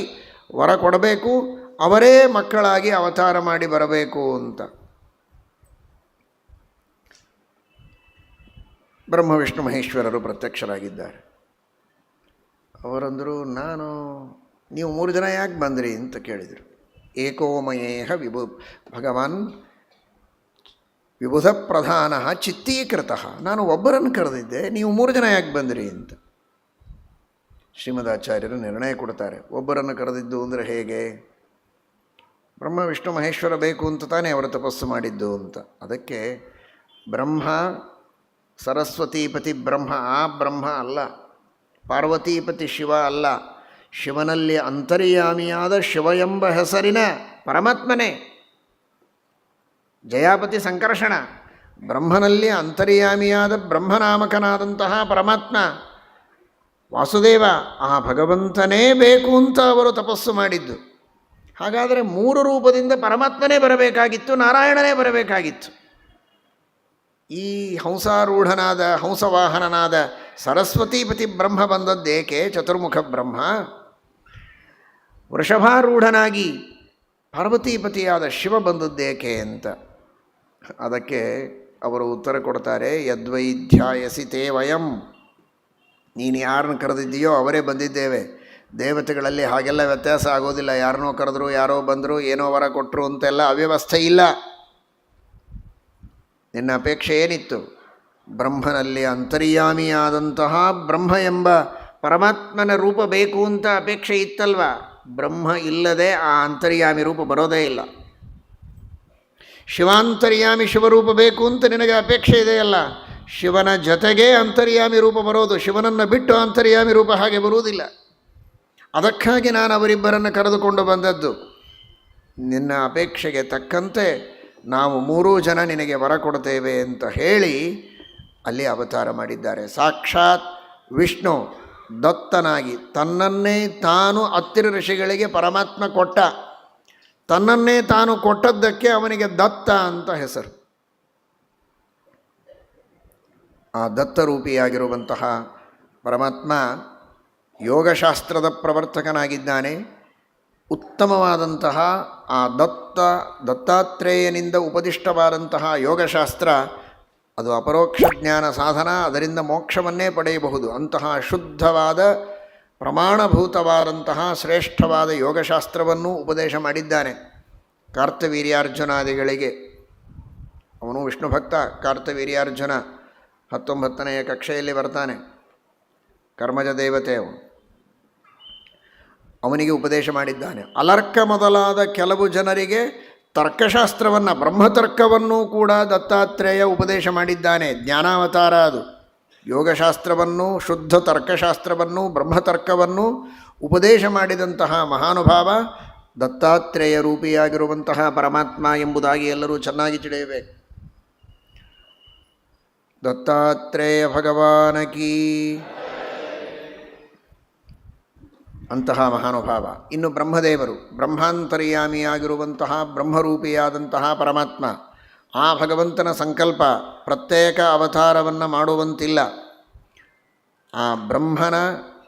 ವರ ಕೊಡಬೇಕು, ಅವರೇ ಮಕ್ಕಳಾಗಿ ಅವತಾರ ಮಾಡಿ ಬರಬೇಕು ಅಂತ. ಬ್ರಹ್ಮ ವಿಷ್ಣು ಮಹೇಶ್ವರರು ಪ್ರತ್ಯಕ್ಷರಾಗಿದ್ದಾರೆ. ಅವರಂದರು, ನೀವು 3 ಜನ ಯಾಕೆ ಬಂದ್ರಿ ಅಂತ ಕೇಳಿದರು. ಏಕೋಮಯೇಹ ಭಗವಾನ್ ವಿಬುಧ ಪ್ರಧಾನ ಚಿತ್ತೀಕೃತ. ನಾನು ಒಬ್ಬರನ್ನು ಕರೆದಿದ್ದೆ, ನೀವು 3 ಜನ ಯಾಕೆ ಬಂದಿರಿ ಅಂತ. ಶ್ರೀಮದಾಚಾರ್ಯರು ನಿರ್ಣಯ ಕೊಡ್ತಾರೆ. ಒಬ್ಬರನ್ನು ಕರೆದಿದ್ದು ಅಂದರೆ ಹೇಗೆ? ಬ್ರಹ್ಮ ವಿಷ್ಣು ಮಹೇಶ್ವರ ಬೇಕು ಅಂತ ತಾನೇ ಅವರು ತಪಸ್ಸು ಮಾಡಿದ್ದು ಅಂತ. ಅದಕ್ಕೆ ಬ್ರಹ್ಮ ಸರಸ್ವತೀಪತಿ ಬ್ರಹ್ಮ, ಆ ಬ್ರಹ್ಮ ಅಲ್ಲ. ಪಾರ್ವತೀಪತಿ ಶಿವ ಅಲ್ಲ. ಶಿವನಲ್ಲಿ ಅಂತರ್ಯಾಮಿಯಾದ ಶಿವ ಎಂಬ ಹೆಸರಿನ ಪರಮಾತ್ಮನೇ. ಜಯಾಪತಿ ಸಂಕರ್ಷಣ. ಬ್ರಹ್ಮನಲ್ಲಿ ಅಂತರ್ಯಾಮಿಯಾದ ಬ್ರಹ್ಮನಾಮಕನಾದಂತಹ ಪರಮಾತ್ಮ ವಾಸುದೇವ, ಆ ಭಗವಂತನೇ ಬೇಕು ಅಂತ ಅವರು ತಪಸ್ಸು ಮಾಡಿದ್ದು. ಹಾಗಾದರೆ 3 ರೂಪದಿಂದ ಪರಮಾತ್ಮನೇ ಬರಬೇಕಾಗಿತ್ತು, ನಾರಾಯಣನೇ ಬರಬೇಕಾಗಿತ್ತು. ಈ ಹಂಸವಾಹನನಾದ ಸರಸ್ವತೀಪತಿ ಬ್ರಹ್ಮ ಬಂದದ್ದೇಕೆ? ಚತುರ್ಮುಖ ಬ್ರಹ್ಮ ವೃಷಭಾರೂಢನಾಗಿ ಪಾರ್ವತೀಪತಿಯಾದ ಶಿವ ಬಂದದ್ದೇಕೆ ಅಂತ. ಅದಕ್ಕೆ ಅವರು ಉತ್ತರ ಕೊಡ್ತಾರೆ, ಯದ್ವೈಧ್ಯಾಯಸಿ ತೇ ವಯಂ. ನೀನು ಯಾರನ್ನು ಕರೆದಿದ್ದೀಯೋ ಅವರೇ ಬಂದಿದ್ದೇವೆ. ದೇವತೆಗಳಲ್ಲಿ ಹಾಗೆಲ್ಲ ವ್ಯತ್ಯಾಸ ಆಗೋದಿಲ್ಲ. ಯಾರನ್ನೋ ಕರೆದ್ರು, ಯಾರೋ ಬಂದರು, ಏನೋ ವರ ಕೊಟ್ಟರು ಅಂತೆಲ್ಲ ಅವ್ಯವಸ್ಥೆ ಇಲ್ಲ. ನಿನ್ನ ಅಪೇಕ್ಷೆ ಏನಿತ್ತು? ಬ್ರಹ್ಮನಲ್ಲಿ ಅಂತರ್ಯಾಮಿಯಾದಂತಹ ಬ್ರಹ್ಮ ಎಂಬ ಪರಮಾತ್ಮನ ರೂಪ ಬೇಕು ಅಂತ ಅಪೇಕ್ಷೆ ಇತ್ತಲ್ವ? ಬ್ರಹ್ಮ ಇಲ್ಲದೆ ಆ ಅಂತರ್ಯಾಮಿ ರೂಪ ಬರೋದೇ ಇಲ್ಲ. ಶಿವಾಂತರ್ಯಾಮಿ ಶಿವರೂಪ ಬೇಕು ಅಂತ ನಿನಗೆ ಅಪೇಕ್ಷೆ ಇದೆಯಲ್ಲ, ಶಿವನ ಜೊತೆಗೇ ಅಂತರ್ಯಾಮಿ ರೂಪ ಬರೋದು. ಶಿವನನ್ನು ಬಿಟ್ಟು ಅಂತರ್ಯಾಮಿ ರೂಪ ಹಾಗೆ ಬರುವುದಿಲ್ಲ. ಅದಕ್ಕಾಗಿ ನಾನು ಅವರಿಬ್ಬರನ್ನು ಕರೆದುಕೊಂಡು ಬಂದದ್ದು. ನಿನ್ನ ಅಪೇಕ್ಷೆಗೆ ತಕ್ಕಂತೆ ನಾವು 3 ಜನ ನಿನಗೆ ವರ ಕೊಡ್ತೇವೆ ಅಂತ ಹೇಳಿ ಅಲ್ಲಿ ಅವತಾರ ಮಾಡಿದ್ದಾರೆ. ಸಾಕ್ಷಾತ್ ವಿಷ್ಣು ದತ್ತನಾಗಿ ತನ್ನನ್ನೇ ತಾನು ಅತ್ರಿ ಋಷಿಗಳಿಗೆ ಪರಮಾತ್ಮ ಕೊಟ್ಟ. ತನ್ನನ್ನೇ ತಾನು ಕೊಟ್ಟದ್ದಕ್ಕೆ ಅವನಿಗೆ ದತ್ತ ಅಂತ ಹೆಸರು. ಆ ದತ್ತರೂಪಿಯಾಗಿರುವಂತಹ ಪರಮಾತ್ಮ ಯೋಗಶಾಸ್ತ್ರದ ಪ್ರವರ್ತಕನಾಗಿದ್ದಾನೆ. ಉತ್ತಮವಾದಂತಹ ಆ ದತ್ತಾತ್ರೇಯನಿಂದ ಉಪದಿಷ್ಟವಾದಂತಹ ಯೋಗಶಾಸ್ತ್ರ ಅದು ಅಪರೋಕ್ಷ ಜ್ಞಾನ ಸಾಧನ. ಅದರಿಂದ ಮೋಕ್ಷವನ್ನೇ ಪಡೆಯಬಹುದು. ಅಂತಹ ಶುದ್ಧವಾದ ಪ್ರಮಾಣಭೂತವಾದಂತಹ ಶ್ರೇಷ್ಠವಾದ ಯೋಗಶಾಸ್ತ್ರವನ್ನು ಉಪದೇಶ ಮಾಡಿದ್ದಾನೆ ಕಾರ್ತವೀರ್ಯಾರ್ಜುನಾದಿಗಳಿಗೆ. ಅವನು ವಿಷ್ಣು ಭಕ್ತ. ಕಾರ್ತವೀರ್ಯಾರ್ಜುನ 19ನೇ ಕಕ್ಷೆಯಲ್ಲಿ ಬರ್ತಾನೆ. ಕರ್ಮಜ ದೇವತೆ ಅವನಿಗೆ ಉಪದೇಶ ಮಾಡಿದ್ದಾನೆ. ಅಲರ್ಕ ಮೊದಲಾದ ಕೆಲವು ಜನರಿಗೆ ತರ್ಕಶಾಸ್ತ್ರವನ್ನು, ಬ್ರಹ್ಮತರ್ಕವನ್ನು ಕೂಡ ದತ್ತಾತ್ರೇಯ ಉಪದೇಶ ಮಾಡಿದ್ದಾನೆ. ಜ್ಞಾನಾವತಾರ ಅದು. ಯೋಗಶಾಸ್ತ್ರವನ್ನು, ಶುದ್ಧ ತರ್ಕಶಾಸ್ತ್ರವನ್ನು, ಬ್ರಹ್ಮತರ್ಕವನ್ನು ಉಪದೇಶ ಮಾಡಿದಂತಹ ಮಹಾನುಭಾವ ದತ್ತಾತ್ರೇಯ ರೂಪಿಯಾಗಿರುವಂತಹ ಪರಮಾತ್ಮ ಎಂಬುದಾಗಿ ಎಲ್ಲರೂ ಚೆನ್ನಾಗಿ ತಿಳಿಯಬೇಕು. ದತ್ತಾತ್ರೇಯ ಭಗವಾನ ಕೀ. ಅಂತಹ ಮಹಾನುಭಾವ. ಇನ್ನು ಬ್ರಹ್ಮದೇವರು, ಬ್ರಹ್ಮಾಂತರ್ಯಾಮಿಯಾಗಿರುವಂತಹ ಬ್ರಹ್ಮರೂಪಿಯಾದಂತಹ ಪರಮಾತ್ಮ, ಆ ಭಗವಂತನ ಸಂಕಲ್ಪ ಪ್ರತ್ಯೇಕ ಅವತಾರವನ್ನು ಮಾಡುವಂತಿಲ್ಲ. ಆ ಬ್ರಹ್ಮನ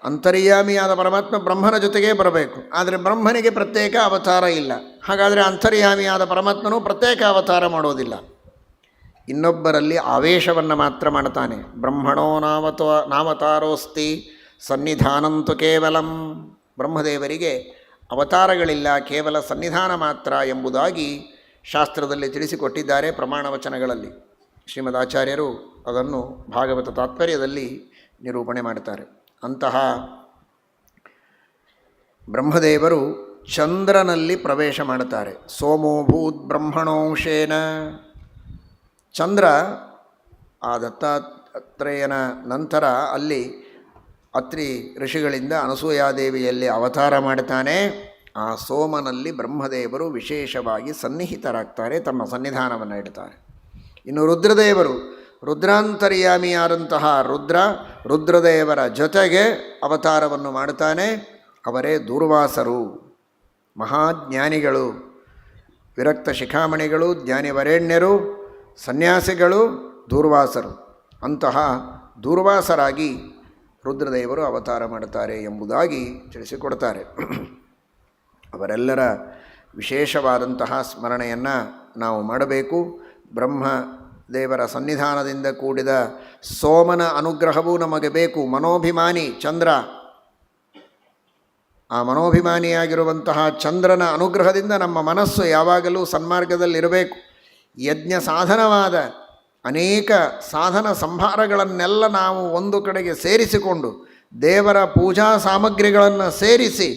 ಅಂತರ್ಯಾಮಿಯಾದ ಪರಮಾತ್ಮ ಬ್ರಹ್ಮನ ಜೊತೆಗೇ ಬರಬೇಕು. ಆದರೆ ಬ್ರಹ್ಮನಿಗೆ ಪ್ರತ್ಯೇಕ ಅವತಾರ ಇಲ್ಲ. ಹಾಗಾದರೆ ಅಂತರ್ಯಾಮಿಯಾದ ಪರಮಾತ್ಮನೂ ಪ್ರತ್ಯೇಕ ಅವತಾರ ಮಾಡೋದಿಲ್ಲ. ಇನ್ನೊಬ್ಬರಲ್ಲಿ ಆವೇಶವನ್ನು ಮಾತ್ರ ಮಾಡ್ತಾನೆ. ಬ್ರಹ್ಮಣೋ ನಾವತಾರೋಸ್ತಿ ಸನ್ನಿಧಾನಂತು ಕೇವಲಂ. ಬ್ರಹ್ಮದೇವರಿಗೆ ಅವತಾರಗಳಿಲ್ಲ, ಕೇವಲ ಸನ್ನಿಧಾನ ಮಾತ್ರ ಎಂಬುದಾಗಿ ಶಾಸ್ತ್ರದಲ್ಲಿ ತಿಳಿಸಿಕೊಟ್ಟಿದ್ದಾರೆ ಪ್ರಮಾಣ ವಚನಗಳಲ್ಲಿ. ಶ್ರೀಮದ್ ಆಚಾರ್ಯರು ಅದನ್ನು ಭಾಗವತ ತಾತ್ಪರ್ಯದಲ್ಲಿ ನಿರೂಪಣೆ ಮಾಡ್ತಾರೆ. ಅಂತಹ ಬ್ರಹ್ಮದೇವರು ಚಂದ್ರನಲ್ಲಿ ಪ್ರವೇಶ ಮಾಡುತ್ತಾರೆ. ಸೋಮೋಭೂತ್ ಬ್ರಹ್ಮಣೋಂಶೇನ. ಚಂದ್ರ ಆ ದತ್ತಾತ್ರೇಯನ ನಂತರ ಅಲ್ಲಿ ಅತ್ರಿ ಋಷಿಗಳಿಂದ ಅನಸೂಯಾದೇವಿಯಲ್ಲಿ ಅವತಾರ ಮಾಡ್ತಾನೆ. ಆ ಸೋಮನಲ್ಲಿ ಬ್ರಹ್ಮದೇವರು ವಿಶೇಷವಾಗಿ ಸನ್ನಿಹಿತರಾಗ್ತಾರೆ, ತಮ್ಮ ಸನ್ನಿಧಾನವನ್ನು ಇಡ್ತಾರೆ. ಇನ್ನು ರುದ್ರದೇವರು ರುದ್ರಾಂತರ್ಯಾಮಿಯಾದಂತಹ ರುದ್ರದೇವರ ಜೊತೆಗೆ ಅವತಾರವನ್ನು ಮಾಡುತ್ತಾನೆ. ಅವರೇ ದೂರ್ವಾಸರು, ಮಹಾಜ್ಞಾನಿಗಳು, ವಿರಕ್ತ ಶಿಖಾಮಣಿಗಳು, ಜ್ಞಾನಿವರೇಣ್ಯರು, ಸನ್ಯಾಸಿಗಳು, ದೂರ್ವಾಸರು. ಅಂತಹ ದೂರ್ವಾಸರಾಗಿ ರುದ್ರದೇವರು ಅವತಾರ ಮಾಡುತ್ತಾರೆ ಎಂಬುದಾಗಿ ತಿಳಿಸಿಕೊಡ್ತಾರೆ. ಅವರೆಲ್ಲರ ವಿಶೇಷವಾದಂತಹ ಸ್ಮರಣೆಯನ್ನು ನಾವು ಮಾಡಬೇಕು. ಬ್ರಹ್ಮದೇವರ ಸನ್ನಿಧಾನದಿಂದ ಕೂಡಿದ ಸೋಮನ ಅನುಗ್ರಹವೂ ನಮಗೆ ಬೇಕು. ಮನೋಭಿಮಾನಿ ಚಂದ್ರ, ಆ ಮನೋಭಿಮಾನಿಯಾಗಿರುವಂತಹ ಚಂದ್ರನ ಅನುಗ್ರಹದಿಂದ ನಮ್ಮ ಮನಸ್ಸು ಯಾವಾಗಲೂ ಸನ್ಮಾರ್ಗದಲ್ಲಿರಬೇಕು. ಯಜ್ಞ ಸಾಧನವಾದ ಅನೇಕ ಸಾಧನ ಸಂಭಾರಗಳನ್ನೆಲ್ಲ ನಾವು ಒಂದು ಕಡೆಗೆ ಸೇರಿಸಿಕೊಂಡು ದೇವರ ಪೂಜಾ ಸಾಮಗ್ರಿಗಳನ್ನು ಸೇರಿಸಿ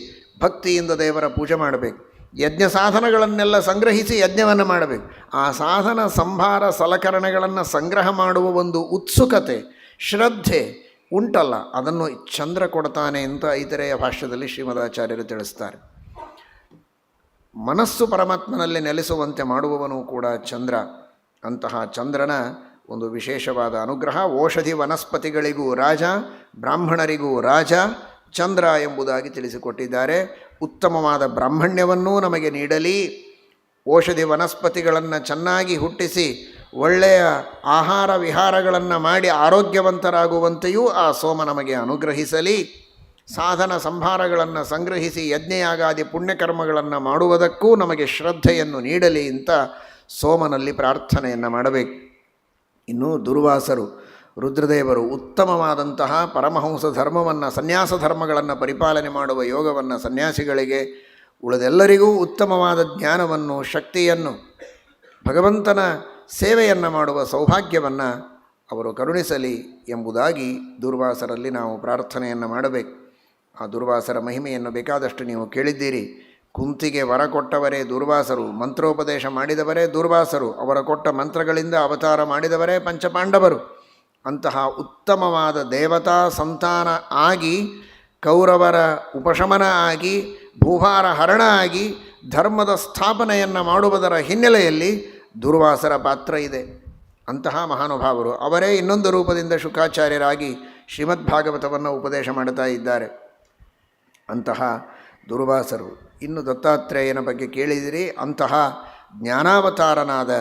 ಭಕ್ತಿಯಿಂದ ದೇವರ ಪೂಜೆ ಮಾಡಬೇಕು. ಯಜ್ಞ ಸಾಧನಗಳನ್ನೆಲ್ಲ ಸಂಗ್ರಹಿಸಿ ಯಜ್ಞವನ್ನು ಮಾಡಬೇಕು. ಆ ಸಾಧನ ಸಂಭಾರ ಸಲಕರಣೆಗಳನ್ನು ಸಂಗ್ರಹ ಮಾಡುವ ಒಂದು ಉತ್ಸುಕತೆ, ಶ್ರದ್ಧೆ ಉಂಟಲ್ಲ, ಅದನ್ನು ಚಂದ್ರ ಕೊಡ್ತಾನೆ ಅಂತ ಐತರೆಯ ಭಾಷ್ಯದಲ್ಲಿ ಶ್ರೀಮದಾಚಾರ್ಯರು ತಿಳಿಸ್ತಾರೆ. ಮನಸ್ಸು ಪರಮಾತ್ಮನಲ್ಲಿ ನೆಲೆಸುವಂತೆ ಮಾಡುವವನು ಕೂಡ ಚಂದ್ರ. ಅಂತಹ ಚಂದ್ರನ ಒಂದು ವಿಶೇಷವಾದ ಅನುಗ್ರಹ. ಓಷಧಿ ವನಸ್ಪತಿಗಳಿಗೂ ರಾಜ, ಬ್ರಾಹ್ಮಣರಿಗೂ ರಾಜ ಚಂದ್ರ ಎಂಬುದಾಗಿ ತಿಳಿಸಿಕೊಟ್ಟಿದ್ದಾರೆ. ಉತ್ತಮವಾದ ಬ್ರಾಹ್ಮಣ್ಯವನ್ನೂ ನಮಗೆ ನೀಡಲಿ, ಓಷಧಿ ವನಸ್ಪತಿಗಳನ್ನು ಚೆನ್ನಾಗಿ ಹುಟ್ಟಿಸಿ ಒಳ್ಳೆಯ ಆಹಾರ ವಿಹಾರಗಳನ್ನು ಮಾಡಿ ಆರೋಗ್ಯವಂತರಾಗುವಂತೆಯೂ ಆ ಸೋಮ ನಮಗೆ ಅನುಗ್ರಹಿಸಲಿ, ಸಾಧನ ಸಂಭಾರಗಳನ್ನು ಸಂಗ್ರಹಿಸಿ ಯಜ್ಞಯಾಗಾದಿ ಪುಣ್ಯಕರ್ಮಗಳನ್ನು ಮಾಡುವುದಕ್ಕೂ ನಮಗೆ ಶ್ರದ್ಧೆಯನ್ನು ನೀಡಲಿ ಅಂತ ಸೋಮನಲ್ಲಿ ಪ್ರಾರ್ಥನೆಯನ್ನು ಮಾಡಬೇಕು. ಇನ್ನು ದುರ್ವಾಸರು, ರುದ್ರದೇವರು ಉತ್ತಮವಾದಂತಹ ಪರಮಹಂಸ ಧರ್ಮವನ್ನು, ಸನ್ಯಾಸ ಧರ್ಮಗಳನ್ನು ಪರಿಪಾಲನೆ ಮಾಡುವ ಯೋಗವನ್ನು ಸನ್ಯಾಸಿಗಳಿಗೆ, ಉಳಿದೆಲ್ಲರಿಗೂ ಉತ್ತಮವಾದ ಜ್ಞಾನವನ್ನು, ಶಕ್ತಿಯನ್ನು, ಭಗವಂತನ ಸೇವೆಯನ್ನು ಮಾಡುವ ಸೌಭಾಗ್ಯವನ್ನು ಅವರು ಕರುಣಿಸಲಿ ಎಂಬುದಾಗಿ ದುರ್ವಾಸರಲ್ಲಿ ನಾವು ಪ್ರಾರ್ಥನೆಯನ್ನು ಮಾಡಬೇಕು. ಆ ದುರ್ವಾಸರ ಮಹಿಮೆಯನ್ನು ಬೇಕಾದಷ್ಟು ನೀವು ಕೇಳಿದ್ದೀರಿ. ಕುಂತಿಗೆ ವರ ಕೊಟ್ಟವರೇ ದುರ್ವಾಸರು, ಮಂತ್ರೋಪದೇಶ ಮಾಡಿದವರೇ ದುರ್ವಾಸರು, ಅವರ ಕೊಟ್ಟ ಮಂತ್ರಗಳಿಂದ ಅವತಾರ ಮಾಡಿದವರೇ ಪಂಚಪಾಂಡವರು. ಅಂತಹ ಉತ್ತಮವಾದ ದೇವತಾ ಸಂತಾನ ಆಗಿ, ಕೌರವರ ಉಪಶಮನ ಆಗಿ, ಭೂಭಾರ ಹರಣ ಆಗಿ, ಧರ್ಮದ ಸ್ಥಾಪನೆಯನ್ನು ಮಾಡುವುದರ ಹಿನ್ನೆಲೆಯಲ್ಲಿ ದುರ್ವಾಸರ ಪಾತ್ರ ಇದೆ. ಅಂತಹ ಮಹಾನುಭಾವರು ಅವರೇ ಇನ್ನೊಂದು ರೂಪದಿಂದ ಶುಕಾಚಾರ್ಯರಾಗಿ ಶ್ರೀಮದ್ಭಾಗವತವನ್ನು ಉಪದೇಶ ಮಾಡುತ್ತಾ ಇದ್ದಾರೆ. ಅಂತಹ ದುರ್ವಾಸರು. ಇನ್ನು ದತ್ತಾತ್ರೇಯನ ಬಗ್ಗೆ ಕೇಳಿದಿರಿ. ಅಂತಹ ಜ್ಞಾನಾವತಾರನಾದ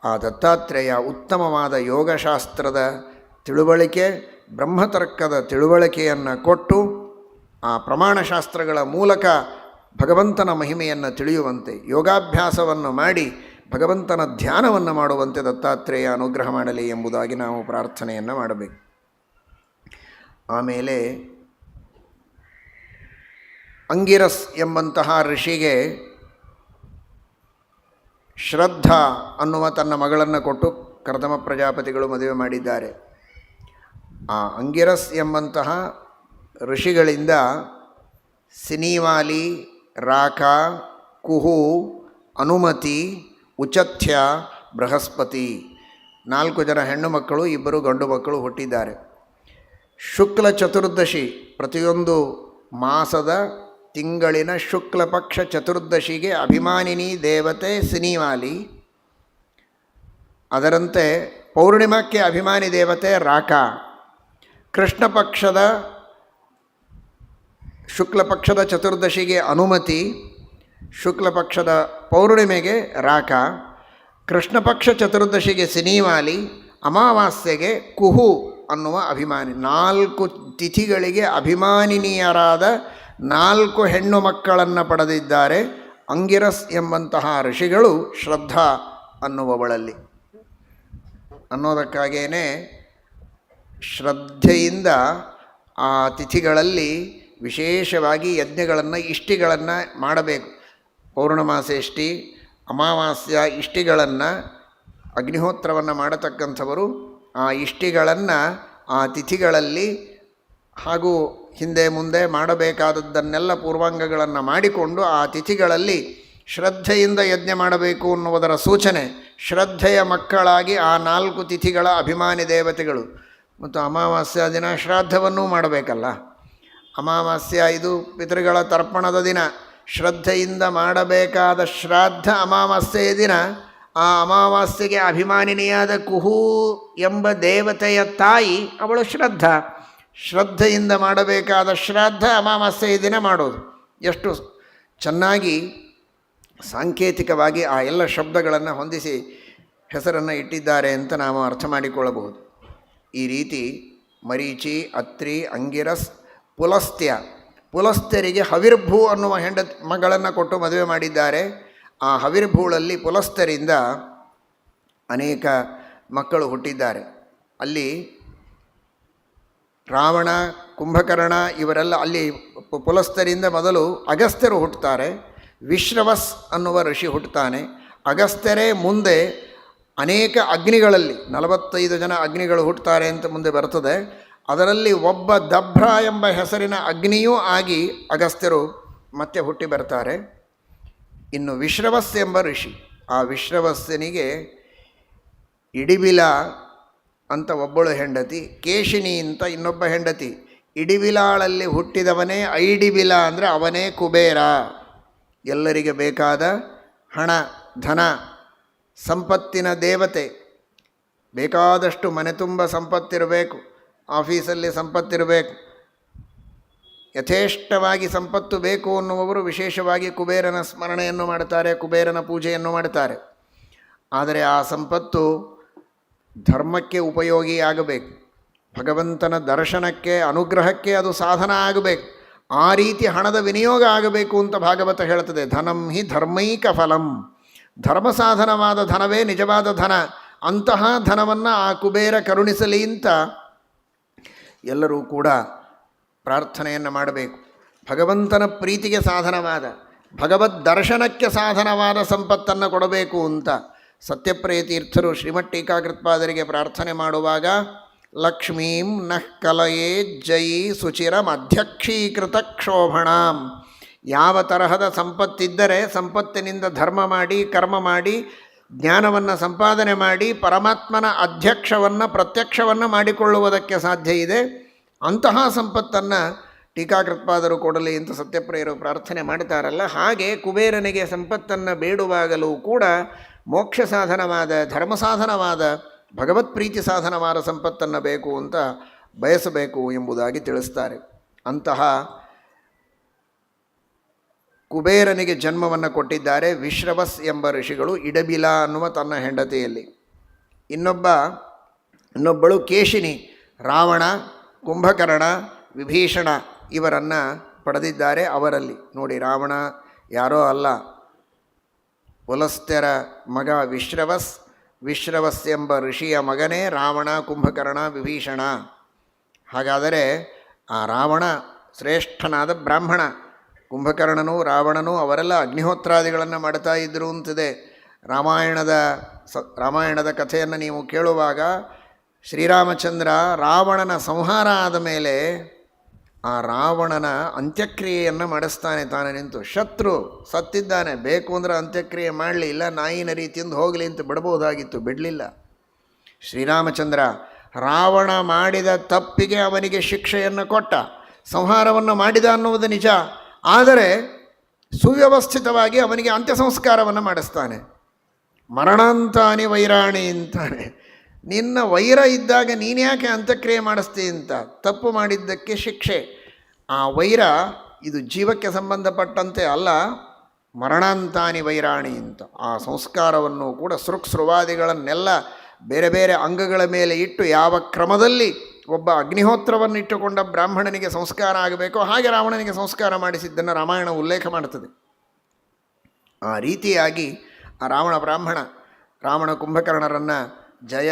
ಆ ದತ್ತಾತ್ರೇಯ ಉತ್ತಮವಾದ ಯೋಗಶಾಸ್ತ್ರದ ತಿಳುವಳಿಕೆ, ಬ್ರಹ್ಮತರ್ಕದ ತಿಳುವಳಿಕೆಯನ್ನು ಕೊಟ್ಟು ಆ ಪ್ರಮಾಣಶಾಸ್ತ್ರಗಳ ಮೂಲಕ ಭಗವಂತನ ಮಹಿಮೆಯನ್ನು ತಿಳಿಯುವಂತೆ, ಯೋಗಾಭ್ಯಾಸವನ್ನು ಮಾಡಿ ಭಗವಂತನ ಧ್ಯಾನವನ್ನು ಮಾಡುವಂತೆ ದತ್ತಾತ್ರೇಯ ಅನುಗ್ರಹ ಮಾಡಲಿ ಎಂಬುದಾಗಿ ನಾವು ಪ್ರಾರ್ಥನೆಯನ್ನು ಮಾಡಬೇಕು. ಆಮೇಲೆ ಅಂಗಿರಸ್ ಎಂಬಂತಹ ಋಷಿಗೆ ಶ್ರದ್ಧಾ ಅನ್ನುವ ತನ್ನ ಮಗಳನ್ನು ಕೊಟ್ಟು ಕರ್ದಮ ಪ್ರಜಾಪತಿಗಳು ಮದುವೆ ಮಾಡಿದ್ದಾರೆ. ಆ ಅಂಗಿರಸ್ ಎಂಬಂತಹ ಋಷಿಗಳಿಂದ ಸಿನಿವಾಲಿ, ರಾಕ, ಕುಹು, ಅನುಮತಿ, ಉಚಥ್ಯ, ಬೃಹಸ್ಪತಿ 4 ಜನ ಹೆಣ್ಣು ಮಕ್ಕಳು, 2 ಗಂಡು ಮಕ್ಕಳು ಹುಟ್ಟಿದ್ದಾರೆ. ಶುಕ್ಲ ಚತುರ್ದಶಿ, ಪ್ರತಿಯೊಂದು ಮಾಸದ ತಿಂಗಳಿನ ಶುಕ್ಲ ಪಕ್ಷ ಚತುರ್ದಶಿಗೆ ಅಭಿಮಾನಿನಿ ದೇವತೆ ಸಿನಿವಾಲಿ, ಅದರಂತೆ ಪೌರ್ಣಿಮಕ್ಕೆ ಅಭಿಮಾನಿ ದೇವತೆ ರಾಕ, ಕೃಷ್ಣ ಪಕ್ಷದ ಶುಕ್ಲ ಪಕ್ಷದ ಚತುರ್ದಶಿಗೆ ಅನುಮತಿ, ಶುಕ್ಲ ಪಕ್ಷದ ಪೌರ್ಣಿಮೆಗೆ ರಾಕ, ಕೃಷ್ಣ ಪಕ್ಷ ಚತುರ್ದಶಿಗೆ ಸಿನಿವಾಲಿ, ಅಮಾವಾಸ್ಯೆಗೆ ಕುಹು ಅನ್ನುವ ಅಭಿಮಾನಿ. 4 ತಿಥಿಗಳಿಗೆ ಅಭಿಮಾನಿನಿಯರಾದ 4 ಹೆಣ್ಣು ಮಕ್ಕಳನ್ನು ಪಡೆದಿದ್ದಾರೆ ಅಂಗಿರಸ್ ಎಂಬಂತಹ ಋಷಿಗಳು ಶ್ರದ್ಧಾ ಅನ್ನುವವಳಲ್ಲಿ. ಅನ್ನೋದಕ್ಕಾಗೇ ಶ್ರದ್ಧೆಯಿಂದ ಆ ತಿಥಿಗಳಲ್ಲಿ ವಿಶೇಷವಾಗಿ ಯಜ್ಞಗಳನ್ನು ಇಷ್ಟಿಗಳನ್ನು ಮಾಡಬೇಕು. ಪೌರ್ಣಮಾಸೇಷ್ಟಿ, ಅಮಾವಾಸ್ಯ ಇಷ್ಟಿಗಳನ್ನು, ಅಗ್ನಿಹೋತ್ರವನ್ನು ಮಾಡತಕ್ಕಂಥವರು ಆ ಇಷ್ಟಿಗಳನ್ನು ಆ ತಿಥಿಗಳಲ್ಲಿ ಹಾಗೂ ಹಿಂದೆ ಮುಂದೆ ಮಾಡಬೇಕಾದದ್ದನ್ನೆಲ್ಲ ಪೂರ್ವಾಂಗಗಳನ್ನು ಮಾಡಿಕೊಂಡು ಆ ತಿಥಿಗಳಲ್ಲಿ ಶ್ರದ್ಧೆಯಿಂದ ಯಜ್ಞ ಮಾಡಬೇಕು ಅನ್ನುವುದರ ಸೂಚನೆ. ಶ್ರದ್ಧೆಯ ಮಕ್ಕಳಾಗಿ ಆ 4 ತಿಥಿಗಳ ಅಭಿಮಾನಿ ದೇವತೆಗಳು. ಮತ್ತು ಅಮಾವಾಸ್ಯ ದಿನ ಶ್ರಾದ್ದವನ್ನೂ ಮಾಡಬೇಕಲ್ಲ. ಅಮಾವಾಸ್ಯ ಇದು ಪಿತೃಗಳ ತರ್ಪಣದ ದಿನ. ಶ್ರದ್ಧೆಯಿಂದ ಮಾಡಬೇಕಾದ ಶ್ರಾದ್ದ ಅಮಾವಾಸ್ಯೆಯ ದಿನ. ಆ ಅಮಾವಾಸ್ಯೆಗೆ ಅಭಿಮಾನಿನಿಯಾದ ಕುಹೂ ಎಂಬ ದೇವತೆಯ ತಾಯಿ ಅವಳು ಶ್ರದ್ಧಾ. ಶ್ರದ್ಧೆಯಿಂದ ಮಾಡಬೇಕಾದ ಶ್ರಾದ್ದ ಅಮಾವಾಸ್ಯೆಯ ದಿನ ಮಾಡೋದು. ಎಷ್ಟು ಚೆನ್ನಾಗಿ ಸಾಂಕೇತಿಕವಾಗಿ ಆ ಎಲ್ಲ ಶಬ್ದಗಳನ್ನು ಹೊಂದಿಸಿ ಹೆಸರನ್ನು ಇಟ್ಟಿದ್ದಾರೆ ಅಂತ ನಾವು ಅರ್ಥ ಮಾಡಿಕೊಳ್ಳಬಹುದು. ಈ ರೀತಿ ಮರೀಚಿ, ಅತ್ರಿ, ಅಂಗಿರಸ್, ಪುಲಸ್ತ್ಯ. ಪುಲಸ್ತ್ಯರಿಗೆ ಹವಿರ್ಭೂ ಅನ್ನುವ ಮಗಳನ್ನು ಕೊಟ್ಟು ಮದುವೆ ಮಾಡಿದ್ದಾರೆ. ಆ ಹವಿರ್ಭೂಳಲ್ಲಿ ಪುಲಸ್ತ್ಯರಿಂದ ಅನೇಕ ಮಕ್ಕಳು ಹುಟ್ಟಿದ್ದಾರೆ. ಅಲ್ಲಿ ರಾವಣ, ಕುಂಭಕರ್ಣ ಇವರೆಲ್ಲ ಅಲ್ಲಿ ಪುಲಸ್ತ್ಯರಿಂದ ಮೊದಲು ಅಗಸ್ತ್ಯರು ಹುಟ್ಟುತ್ತಾರೆ. ವಿಶ್ರವಸ್ ಅನ್ನುವ ಋಷಿ ಹುಟ್ಟುತ್ತಾನೆ. ಅಗಸ್ತ್ಯರೇ ಮುಂದೆ ಅನೇಕ ಅಗ್ನಿಗಳಲ್ಲಿ 45 ಜನ ಅಗ್ನಿಗಳು ಹುಟ್ಟುತ್ತಾರೆ ಅಂತ ಮುಂದೆ ಬರ್ತದೆ. ಅದರಲ್ಲಿ ಒಬ್ಬ ದಭ್ರ ಎಂಬ ಹೆಸರಿನ ಅಗ್ನಿಯೂ ಆಗಿ ಅಗಸ್ತ್ಯರು ಮತ್ತೆ ಹುಟ್ಟಿ ಬರ್ತಾರೆ. ಇನ್ನು ವಿಶ್ರವಸ್ ಎಂಬ ಋಷಿ, ಆ ವಿಶ್ರವಸ್ಸನಿಗೆ ಇಡಿಬಿಲ ಅಂತ ಒಬ್ಬಳು ಹೆಂಡತಿ, ಕೇಶಿನಿ ಅಂತ ಇನ್ನೊಬ್ಬ ಹೆಂಡತಿ. ಇಡಿಬಿಲಾಳಲ್ಲಿ ಹುಟ್ಟಿದವನೇ ಐಡಿಬಿಲ, ಅಂದರೆ ಅವನೇ ಕುಬೇರ. ಎಲ್ಲರಿಗೆ ಬೇಕಾದ ಹಣ, ಧನ, ಸಂಪತ್ತಿನ ದೇವತೆ. ಬೇಕಾದಷ್ಟು ಮನೆ ತುಂಬ ಸಂಪತ್ತಿರಬೇಕು, ಆಫೀಸಲ್ಲಿ ಸಂಪತ್ತಿರಬೇಕು, ಯಥೇಷ್ಟವಾಗಿ ಸಂಪತ್ತು ಬೇಕು ಅನ್ನುವವರು ವಿಶೇಷವಾಗಿ ಕುಬೇರನ ಸ್ಮರಣೆಯನ್ನು ಮಾಡ್ತಾರೆ, ಕುಬೇರನ ಪೂಜೆಯನ್ನು ಮಾಡ್ತಾರೆ. ಆದರೆ ಆ ಸಂಪತ್ತು ಧರ್ಮಕ್ಕೆ ಉಪಯೋಗಿಯಾಗಬೇಕು, ಭಗವಂತನ ದರ್ಶನಕ್ಕೆ, ಅನುಗ್ರಹಕ್ಕೆ ಅದು ಸಾಧನ ಆಗಬೇಕು. ಆ ರೀತಿ ಹಣದ ವಿನಿಯೋಗ ಆಗಬೇಕು ಅಂತ ಭಾಗವತ ಹೇಳ್ತದೆ. ಧನಂ ಹಿ ಧರ್ಮೈಕ ಫಲಂ. ಧರ್ಮ ಸಾಧನವಾದ ಧನವೇ ನಿಜವಾದ ಧನ. ಅಂತಹ ಧನವನ್ನು ಆ ಕುಬೇರ ಕರುಣಿಸಲಿ ಅಂತ ಎಲ್ಲರೂ ಕೂಡ ಪ್ರಾರ್ಥನೆಯನ್ನು ಮಾಡಬೇಕು. ಭಗವಂತನ ಪ್ರೀತಿಗೆ ಸಾಧನವಾದ, ಭಗವದ್ ದರ್ಶನಕ್ಕೆ ಸಾಧನವಾದ ಸಂಪತ್ತನ್ನು ಕೊಡಬೇಕು ಅಂತ ಸತ್ಯಪ್ರಿಯ ತೀರ್ಥರು ಶ್ರೀಮಠ್ ಟೀಕಾಕೃತ್ಪಾದರಿಗೆ ಪ್ರಾರ್ಥನೆ ಮಾಡುವಾಗ ಲಕ್ಷ್ಮೀಂ ನಃ ಕಲಯೇ ಜಯಿ ಸುಚಿರಂ ಅಧ್ಯಕ್ಷೀಕೃತ ಕ್ಷೋಭಣಾಂ. ಯಾವ ತರಹದ ಸಂಪತ್ತಿದ್ದರೆ ಸಂಪತ್ತಿನಿಂದ ಧರ್ಮ ಮಾಡಿ, ಕರ್ಮ ಮಾಡಿ, ಜ್ಞಾನವನ್ನು ಸಂಪಾದನೆ ಮಾಡಿ ಪರಮಾತ್ಮನ ಅಧ್ಯಕ್ಷವನ್ನು, ಪ್ರತ್ಯಕ್ಷವನ್ನು ಮಾಡಿಕೊಳ್ಳುವುದಕ್ಕೆ ಸಾಧ್ಯ ಇದೆ, ಅಂತಹ ಸಂಪತ್ತನ್ನು ಟೀಕಾಕೃತ್ಪಾದರು ಕೊಡಲಿ ಅಂತ ಸತ್ಯಪ್ರಿಯರು ಪ್ರಾರ್ಥನೆ ಮಾಡ್ತಾರಲ್ಲ. ಹಾಗೆ ಕುಬೇರನಿಗೆ ಸಂಪತ್ತನ್ನು ಬೇಡುವಾಗಲೂ ಕೂಡ ಮೋಕ್ಷ ಸಾಧನವಾದ, ಧರ್ಮ ಸಾಧನವಾದ, ಭಗವತ್ ಪ್ರೀತಿ ಸಾಧನವಾದ ಸಂಪತ್ತನ್ನು ಬೇಕು ಅಂತ ಬಯಸಬೇಕು ಎಂಬುದಾಗಿ ತಿಳಿಸ್ತಾರೆ. ಅಂತಹ ಕುಬೇರನಿಗೆ ಜನ್ಮವನ್ನು ಕೊಟ್ಟಿದ್ದಾರೆ ವಿಶ್ರವಸ್ ಎಂಬ ಋಷಿಗಳು ಇಡಬಿಲ ಅನ್ನುವ ತನ್ನ ಹೆಂಡತಿಯಲ್ಲಿ. ಇನ್ನೊಬ್ಬಳು ಕೇಶಿನಿ. ರಾವಣ, ಕುಂಭಕರ್ಣ, ವಿಭೀಷಣ ಇವರನ್ನು ಪಡೆದಿದ್ದಾರೆ. ಅವರಲ್ಲಿ ನೋಡಿ, ರಾವಣ ಯಾರೋ ಅಲ್ಲ, ಪುಲಸ್ತ್ಯರ ಮಗ ವಿಶ್ರವಸ್. ವಿಶ್ರವಸ್ ಎಂಬ ಋಷಿಯ ಮಗನೇ ರಾವಣ, ಕುಂಭಕರ್ಣ, ವಿಭೀಷಣ. ಹಾಗಾದರೆ ಆ ರಾವಣ ಶ್ರೇಷ್ಠನಾದ ಬ್ರಾಹ್ಮಣ. ಕುಂಭಕರ್ಣನೂ ರಾವಣನೂ ಅವರೆಲ್ಲ ಅಗ್ನಿಹೋತ್ರಾದಿಗಳನ್ನು ಮಾಡ್ತಾ ಇದ್ದರು ಅಂತಿದೆ. ರಾಮಾಯಣದ ಕಥೆಯನ್ನು ನೀವು ಕೇಳುವಾಗ ಶ್ರೀರಾಮಚಂದ್ರ ರಾವಣನ ಸಂಹಾರ ಆದ ಮೇಲೆ ಆ ರಾವಣನ ಅಂತ್ಯಕ್ರಿಯೆಯನ್ನು ಮಾಡಿಸ್ತಾನೆ ತಾನೇ ನಿಂತು. ಶತ್ರು ಸತ್ತಿದ್ದಾನೆ, ಬೇಕು ಅಂದರೆ ಅಂತ್ಯಕ್ರಿಯೆ ಮಾಡಲಿ, ಇಲ್ಲ ನಾಯಿ ನರಿ ತಿಂದು ಹೋಗಲಿ ಅಂತ ಬಿಡಬಹುದಾಗಿತ್ತು, ಬಿಡಲಿಲ್ಲ. ಶ್ರೀರಾಮಚಂದ್ರ ರಾವಣ ಮಾಡಿದ ತಪ್ಪಿಗೆ ಅವನಿಗೆ ಶಿಕ್ಷೆಯನ್ನು ಕೊಟ್ಟ, ಸಂಹಾರವನ್ನು ಮಾಡಿದ ಅನ್ನುವುದು ನಿಜ. ಆದರೆ ಸುವ್ಯವಸ್ಥಿತವಾಗಿ ಅವನಿಗೆ ಅಂತ್ಯ ಸಂಸ್ಕಾರವನ್ನು ಮಾಡಿಸ್ತಾನೆ. ಮರಣಾಂತಾನಿ ವೈರಾಣಿ ಅಂತಾನೆ. ನಿನ್ನ ವೈರ ಇದ್ದಾಗ ನೀನು ಯಾಕೆ ಅಂತ್ಯಕ್ರಿಯೆ ಮಾಡಿಸ್ತೀ ಅಂತ. ತಪ್ಪು ಮಾಡಿದ್ದಕ್ಕೆ ಶಿಕ್ಷೆ. ಆ ವೈರ ಇದು ಜೀವಕ್ಕೆ ಸಂಬಂಧಪಟ್ಟಂತೆ ಅಲ್ಲ, ಮರಣಾಂತಾನಿ ವೈರಾಣಿ ಅಂತ ಆ ಸಂಸ್ಕಾರವನ್ನು ಕೂಡ ಸೃಕ್ಸ್ರುವಾದಿಗಳನ್ನೆಲ್ಲ ಬೇರೆ ಬೇರೆ ಅಂಗಗಳ ಮೇಲೆ ಇಟ್ಟು ಯಾವ ಕ್ರಮದಲ್ಲಿ ಒಬ್ಬ ಅಗ್ನಿಹೋತ್ರವನ್ನು ಇಟ್ಟುಕೊಂಡ ಬ್ರಾಹ್ಮಣನಿಗೆ ಸಂಸ್ಕಾರ ಆಗಬೇಕೋ ಹಾಗೆ ರಾವಣನಿಗೆ ಸಂಸ್ಕಾರ ಮಾಡಿಸಿದ್ದನ್ನು ರಾಮಾಯಣ ಉಲ್ಲೇಖ ಮಾಡುತ್ತದೆ. ಆ ರೀತಿಯಾಗಿ ಆ ರಾವಣ ಕುಂಭಕರ್ಣರನ್ನು ಜಯ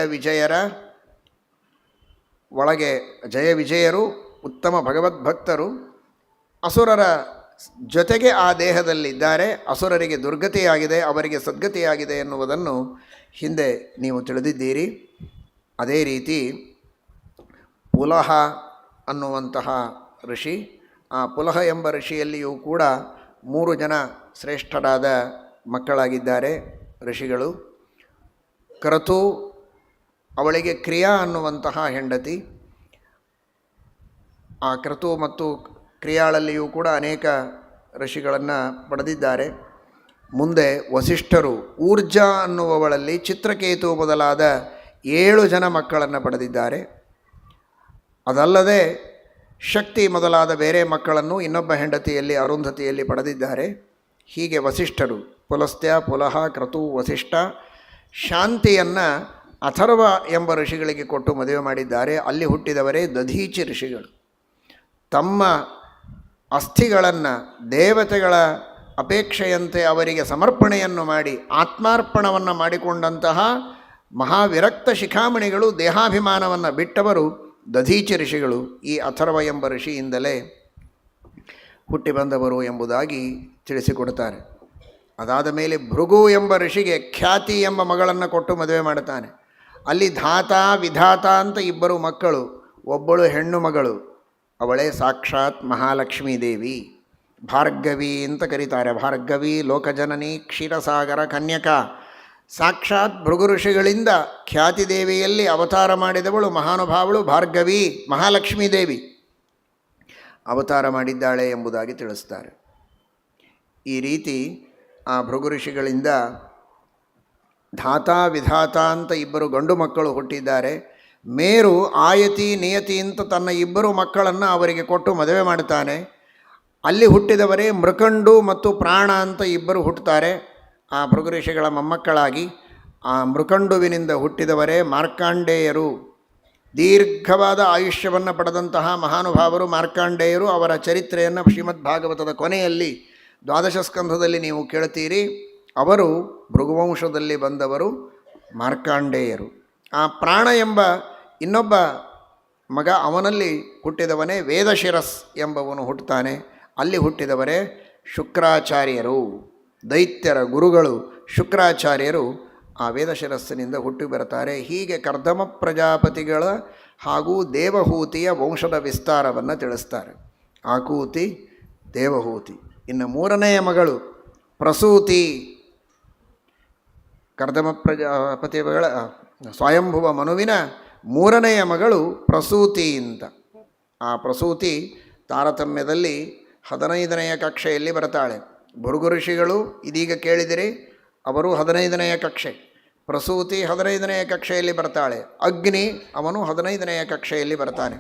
ವಿಜಯರು ಉತ್ತಮ ಭಗವದ್ಭಕ್ತರು ಅಸುರರ ಜೊತೆಗೆ ಆ ದೇಹದಲ್ಲಿದ್ದಾರೆ. ಅಸುರರಿಗೆ ದುರ್ಗತಿಯಾಗಿದೆ, ಅವರಿಗೆ ಸದ್ಗತಿಯಾಗಿದೆ ಎನ್ನುವುದನ್ನು ಹಿಂದೆ ನೀವು ತಿಳಿದಿದ್ದೀರಿ. ಅದೇ ರೀತಿ ಪುಲಹ ಅನ್ನುವಂತಹ ಋಷಿ, ಆ ಪುಲಹ ಎಂಬ ಋಷಿಯಲ್ಲಿಯೂ ಕೂಡ 3 ಜನ ಶ್ರೇಷ್ಠರಾದ ಮಕ್ಕಳಾಗಿದ್ದಾರೆ ಋಷಿಗಳು. ಕ್ರತು, ಅವಳಿಗೆ ಕ್ರಿಯಾ ಅನ್ನುವಂತಹ ಹೆಂಡತಿ. ಆ ಕ್ರತು ಮತ್ತು ಕ್ರಿಯಾಳಲ್ಲಿಯೂ ಕೂಡ ಅನೇಕ ಋಷಿಗಳನ್ನು ಪಡೆದಿದ್ದಾರೆ. ಮುಂದೆ ವಸಿಷ್ಠರು ಊರ್ಜಾ ಅನ್ನುವವಳಲ್ಲಿ ಚಿತ್ರಕೇತು ಮೊದಲಾದ 7 ಜನ ಮಕ್ಕಳನ್ನು ಪಡೆದಿದ್ದಾರೆ. ಅದಲ್ಲದೆ ಶಕ್ತಿ ಮೊದಲಾದ ಬೇರೆ ಮಕ್ಕಳನ್ನು ಇನ್ನೊಬ್ಬ ಹೆಂಡತಿಯಲ್ಲಿ ಅರುಂಧತಿಯಲ್ಲಿ ಪಡೆದಿದ್ದಾರೆ. ಹೀಗೆ ವಸಿಷ್ಠರು ಪುಲಸ್ತ್ಯ, ಪುಲಹ, ಕ್ರತು, ವಸಿಷ್ಠ. ಶಾಂತಿಯನ್ನು ಅಥರ್ವ ಎಂಬ ಋಷಿಗಳಿಗೆ ಕೊಟ್ಟು ಮದುವೆ ಮಾಡಿದ್ದಾರೆ. ಅಲ್ಲಿ ಹುಟ್ಟಿದವರೇ ದಧೀಚಿ ಋಷಿಗಳು. ತಮ್ಮ ಅಸ್ಥಿಗಳನ್ನು ದೇವತೆಗಳ ಅಪೇಕ್ಷೆಯಂತೆ ಅವರಿಗೆ ಸಮರ್ಪಣೆಯನ್ನು ಮಾಡಿ ಆತ್ಮಾರ್ಪಣವನ್ನು ಮಾಡಿಕೊಂಡಂತಹ ಮಹಾವಿರಕ್ತ ಶಿಖಾಮಣಿಗಳು, ದೇಹಾಭಿಮಾನವನ್ನು ಬಿಟ್ಟವರು ದಧೀಚಿ ಋಷಿಗಳು. ಈ ಅಥರ್ವ ಎಂಬ ಋಷಿಯಿಂದಲೇ ಹುಟ್ಟಿ ಬಂದವರು ಎಂಬುದಾಗಿ ತಿಳಿಸಿಕೊಡ್ತಾರೆ. ಅದಾದ ಮೇಲೆ ಭೃಗು ಎಂಬ ಋಷಿಗೆ ಖ್ಯಾತಿ ಎಂಬ ಮಗಳನ್ನು ಕೊಟ್ಟು ಮದುವೆ ಮಾಡುತ್ತಾನೆ. ಅಲ್ಲಿ ಧಾತ ವಿಧಾತ ಅಂತ 2 ಮಕ್ಕಳು, ಒಬ್ಬಳು ಹೆಣ್ಣು ಮಗಳು, ಅವಳೇ ಸಾಕ್ಷಾತ್ ಮಹಾಲಕ್ಷ್ಮೀ ದೇವಿ. ಭಾರ್ಗವಿ ಅಂತ ಕರೀತಾರೆ. ಭಾರ್ಗವಿ ಲೋಕಜನನಿ ಕ್ಷೀರಸಾಗರ ಕನ್ಯಕಾ. ಸಾಕ್ಷಾತ್ ಭೃಗು ಋಷಿಗಳಿಂದ ಖ್ಯಾತಿ ದೇವಿಯಲ್ಲಿ ಅವತಾರ ಮಾಡಿದವಳು ಮಹಾನುಭಾವಳು ಭಾರ್ಗವಿ, ಮಹಾಲಕ್ಷ್ಮೀ ದೇವಿ ಅವತಾರ ಮಾಡಿದ್ದಾಳೆ ಎಂಬುದಾಗಿ ತಿಳಿಸ್ತಾರೆ. ಈ ರೀತಿ ಆ ಭೃಗು ಋಷಿಗಳಿಂದ ಧಾತ ವಿಧಾತ ಅಂತ 2 ಗಂಡು ಮಕ್ಕಳು ಹುಟ್ಟಿದ್ದಾರೆ. ಮೇರು ಆಯತಿ ನಿಯತಿ ಅಂತ ತನ್ನ 2 ಮಕ್ಕಳನ್ನು ಅವರಿಗೆ ಕೊಟ್ಟು ಮದುವೆ ಮಾಡುತ್ತಾನೆ. ಅಲ್ಲಿ ಹುಟ್ಟಿದವರೇ ಮೃಕಂಡು ಮತ್ತು ಪ್ರಾಣ ಅಂತ 2 ಹುಟ್ಟುತ್ತಾರೆ ಆ ಭೃಗು ಋಷಿಗಳ ಮೊಮ್ಮಕ್ಕಳಾಗಿ. ಆ ಮೃಕಂಡುವಿನಿಂದ ಹುಟ್ಟಿದವರೇ ಮಾರ್ಕಾಂಡೇಯರು. ದೀರ್ಘವಾದ ಆಯುಷ್ಯವನ್ನು ಪಡೆದಂತಹ ಮಹಾನುಭಾವರು ಮಾರ್ಕಾಂಡೇಯರು. ಅವರ ಚರಿತ್ರೆಯನ್ನು ಶ್ರೀಮದ್ ಭಾಗವತದ ಕೊನೆಯಲ್ಲಿ 12ಶ ಸ್ಕಂಧದಲ್ಲಿ ನೀವು ಕೇಳ್ತೀರಿ. ಅವರು ಭೃಗುವಂಶದಲ್ಲಿ ಬಂದವರು ಮಾರ್ಕಾಂಡೇಯರು. ಆ ಪ್ರಾಣ ಎಂಬ ಇನ್ನೊಬ್ಬ ಮಗ, ಅವನಲ್ಲಿ ಹುಟ್ಟಿದವನೇ ವೇದಶಿರಸ್ ಎಂಬವನು ಹುಟ್ಟುತ್ತಾನೆ. ಅಲ್ಲಿ ಹುಟ್ಟಿದವರೇ ಶುಕ್ರಾಚಾರ್ಯರು, ದೈತ್ಯರ ಗುರುಗಳು ಶುಕ್ರಾಚಾರ್ಯರು ಆ ವೇದಶಿರಸ್ಸಿನಿಂದ ಹುಟ್ಟಿ ಬರುತ್ತಾರೆ. ಹೀಗೆ ಕರ್ದಮ ಪ್ರಜಾಪತಿಗಳ ಹಾಗೂ ದೇವಹೂತಿಯ ವಂಶದ ವಿಸ್ತಾರವನ್ನು ತಿಳಿಸ್ತಾರೆ. ಆಕೂತಿ, ದೇವಹೂತಿ. ಇನ್ನು 3ನೆಯ ಮಗಳು ಪ್ರಸೂತಿ. ಕರ್ದಮ ಪ್ರಜಾಪತಿಗಳ ಸ್ವಯಂಭುವ ಮನುವಿನ 3ನೆಯ ಮಗಳು ಪ್ರಸೂತಿ ಅಂತ. ಆ ಪ್ರಸೂತಿ ತಾರತಮ್ಯದಲ್ಲಿ 15ನೆಯ ಕಕ್ಷೆಯಲ್ಲಿ ಬರ್ತಾಳೆ. ಭೃಗು ಋಷಿಗಳು ಇದೀಗ ಕೇಳಿದಿರಿ, ಅವರು 15ನೆಯ ಕಕ್ಷೆ. ಪ್ರಸೂತಿ 15ನೆಯ ಕಕ್ಷೆಯಲ್ಲಿ ಬರ್ತಾಳೆ. ಅಗ್ನಿ ಅವನು 15ನೆಯ ಕಕ್ಷೆಯಲ್ಲಿ ಬರ್ತಾನೆ.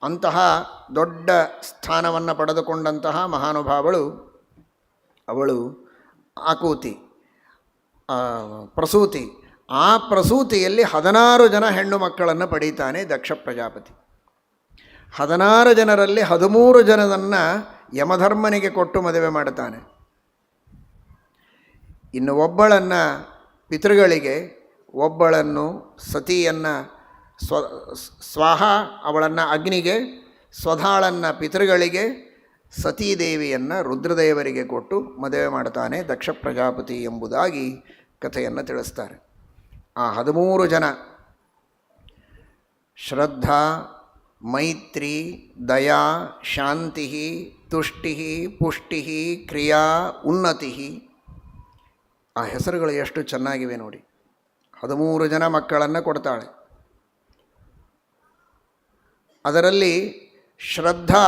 ಅಂತಹ ದೊಡ್ಡ ಸ್ಥಾನವನ್ನು ಪಡೆದುಕೊಂಡಂತಹ ಮಹಾನುಭಾವಳು ಅವಳು ಆಕೂತಿ, ಪ್ರಸೂತಿ. ಆ ಪ್ರಸೂತಿಯಲ್ಲಿ 16 ಜನ ಹೆಣ್ಣು ಮಕ್ಕಳನ್ನು ಪಡೀತಾನೆ ದಕ್ಷ ಪ್ರಜಾಪತಿ. 16 ಜನರಲ್ಲಿ 13 ಜನರನ್ನು ಯಮಧರ್ಮನಿಗೆ ಕೊಟ್ಟು ಮದುವೆ ಮಾಡುತ್ತಾನೆ. ಇನ್ನು ಒಬ್ಬಳನ್ನು ಪಿತೃಗಳಿಗೆ, ಒಬ್ಬಳನ್ನು ಸತಿಯನ್ನು ಸ್ವಾಹ ಅವಳನ್ನು ಅಗ್ನಿಗೆ, ಸ್ವಧಾಳನ್ನು ಪಿತೃಗಳಿಗೆ, ಸತೀದೇವಿಯನ್ನು ರುದ್ರದೇವರಿಗೆ ಕೊಟ್ಟು ಮದುವೆ ಮಾಡುತ್ತಾನೆ ದಕ್ಷ ಪ್ರಜಾಪತಿ ಎಂಬುದಾಗಿ ಕಥೆಯನ್ನು ತಿಳಿಸ್ತಾರೆ. ಆ 13 ಜನ ಶ್ರದ್ಧಾ, ಮೈತ್ರಿ, ದಯಾ, ಶಾಂತಿ, ತುಷ್ಟಿ, ಪುಷ್ಟಿ, ಕ್ರಿಯಾ, ಉನ್ನತಿ. ಆ ಹೆಸರುಗಳು ಎಷ್ಟು ಚೆನ್ನಾಗಿವೆ ನೋಡಿ. 13 ಜನ ಮಕ್ಕಳನ್ನು ಕೊಡ್ತಾಳೆ. ಅದರಲ್ಲಿ ಶ್ರದ್ಧಾ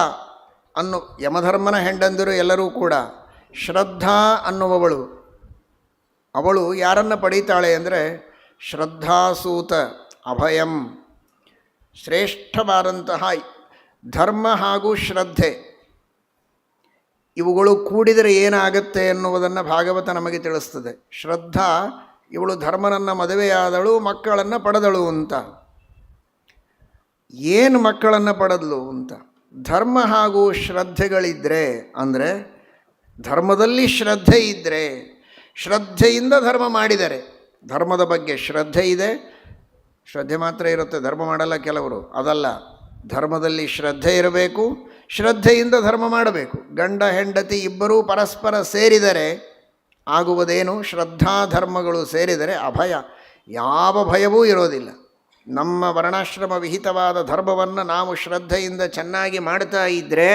ಯಮಧರ್ಮನ ಹೆಂಡಂದಿರು ಎಲ್ಲರೂ ಕೂಡ ಶ್ರದ್ಧಾ ಅನ್ನುವವಳು, ಅವಳು ಯಾರನ್ನು ಪಡೀತಾಳೆ ಅಂದರೆ ಶ್ರದ್ಧಾಸೂತ ಅಭಯಂ. ಶ್ರೇಷ್ಠವಾದಂತಹ ಧರ್ಮ ಹಾಗೂ ಶ್ರದ್ಧೆ ಇವುಗಳು ಕೂಡಿದರೆ ಏನಾಗುತ್ತೆ ಎನ್ನುವುದನ್ನು ಭಾಗವತ ನಮಗೆ ತಿಳಿಸ್ತದೆ. ಶ್ರದ್ಧಾ ಇವಳು ಧರ್ಮನನ್ನು ಮದುವೆಯಾದಳು, ಮಕ್ಕಳನ್ನು ಪಡೆದಳು ಅಂತ. ಏನು ಮಕ್ಕಳನ್ನು ಪಡೆದಳು ಅಂತ? ಧರ್ಮ ಹಾಗೂ ಶ್ರದ್ಧೆಗಳಿದ್ದರೆ, ಅಂದರೆ ಧರ್ಮದಲ್ಲಿ ಶ್ರದ್ಧೆ ಇದ್ದರೆ, ಶ್ರದ್ಧೆಯಿಂದ ಧರ್ಮ ಮಾಡಿದರೆ, ಧರ್ಮದ ಬಗ್ಗೆ ಶ್ರದ್ಧೆ ಇದೆ, ಶ್ರದ್ಧೆ ಮಾತ್ರ ಇರುತ್ತೆ, ಧರ್ಮ ಮಾಡಲ್ಲ ಕೆಲವರು, ಅದಲ್ಲ. ಧರ್ಮದಲ್ಲಿ ಶ್ರದ್ಧೆ ಇರಬೇಕು, ಶ್ರದ್ಧೆಯಿಂದ ಧರ್ಮ ಮಾಡಬೇಕು. ಗಂಡ ಹೆಂಡತಿ ಇಬ್ಬರೂ ಪರಸ್ಪರ ಸೇರಿದರೆ ಆಗುವುದೇನು? ಶ್ರದ್ಧಾಧರ್ಮಗಳು ಸೇರಿದರೆ ಅಭಯ, ಯಾವ ಭಯವೂ ಇರೋದಿಲ್ಲ. ನಮ್ಮ ವರ್ಣಾಶ್ರಮ ವಿಹಿತವಾದ ಧರ್ಮವನ್ನು ನಾವು ಶ್ರದ್ಧೆಯಿಂದ ಚೆನ್ನಾಗಿ ಮಾಡ್ತಾ ಇದ್ದರೆ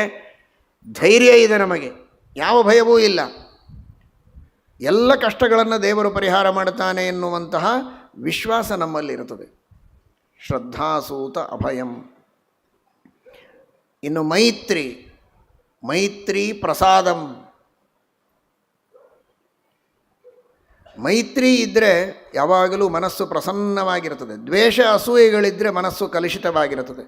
ಧೈರ್ಯ ಇದೆ ನಮಗೆ, ಯಾವ ಭಯವೂ ಇಲ್ಲ. ಎಲ್ಲ ಕಷ್ಟಗಳನ್ನು ದೇವರು ಪರಿಹಾರ ಮಾಡ್ತಾನೆ ಎನ್ನುವಂತಹ ವಿಶ್ವಾಸ ನಮ್ಮಲ್ಲಿರುತ್ತದೆ. ಶ್ರದ್ಧಾಸೂತ ಅಭಯಂ. ಇನ್ನು ಮೈತ್ರಿ, ಮೈತ್ರಿ ಪ್ರಸಾದಂ. ಮೈತ್ರಿ ಇದ್ದರೆ ಯಾವಾಗಲೂ ಮನಸ್ಸು ಪ್ರಸನ್ನವಾಗಿರುತ್ತದೆ. ದ್ವೇಷ ಅಸೂಯೆಗಳಿದ್ದರೆ ಮನಸ್ಸು ಕಲುಷಿತವಾಗಿರುತ್ತದೆ.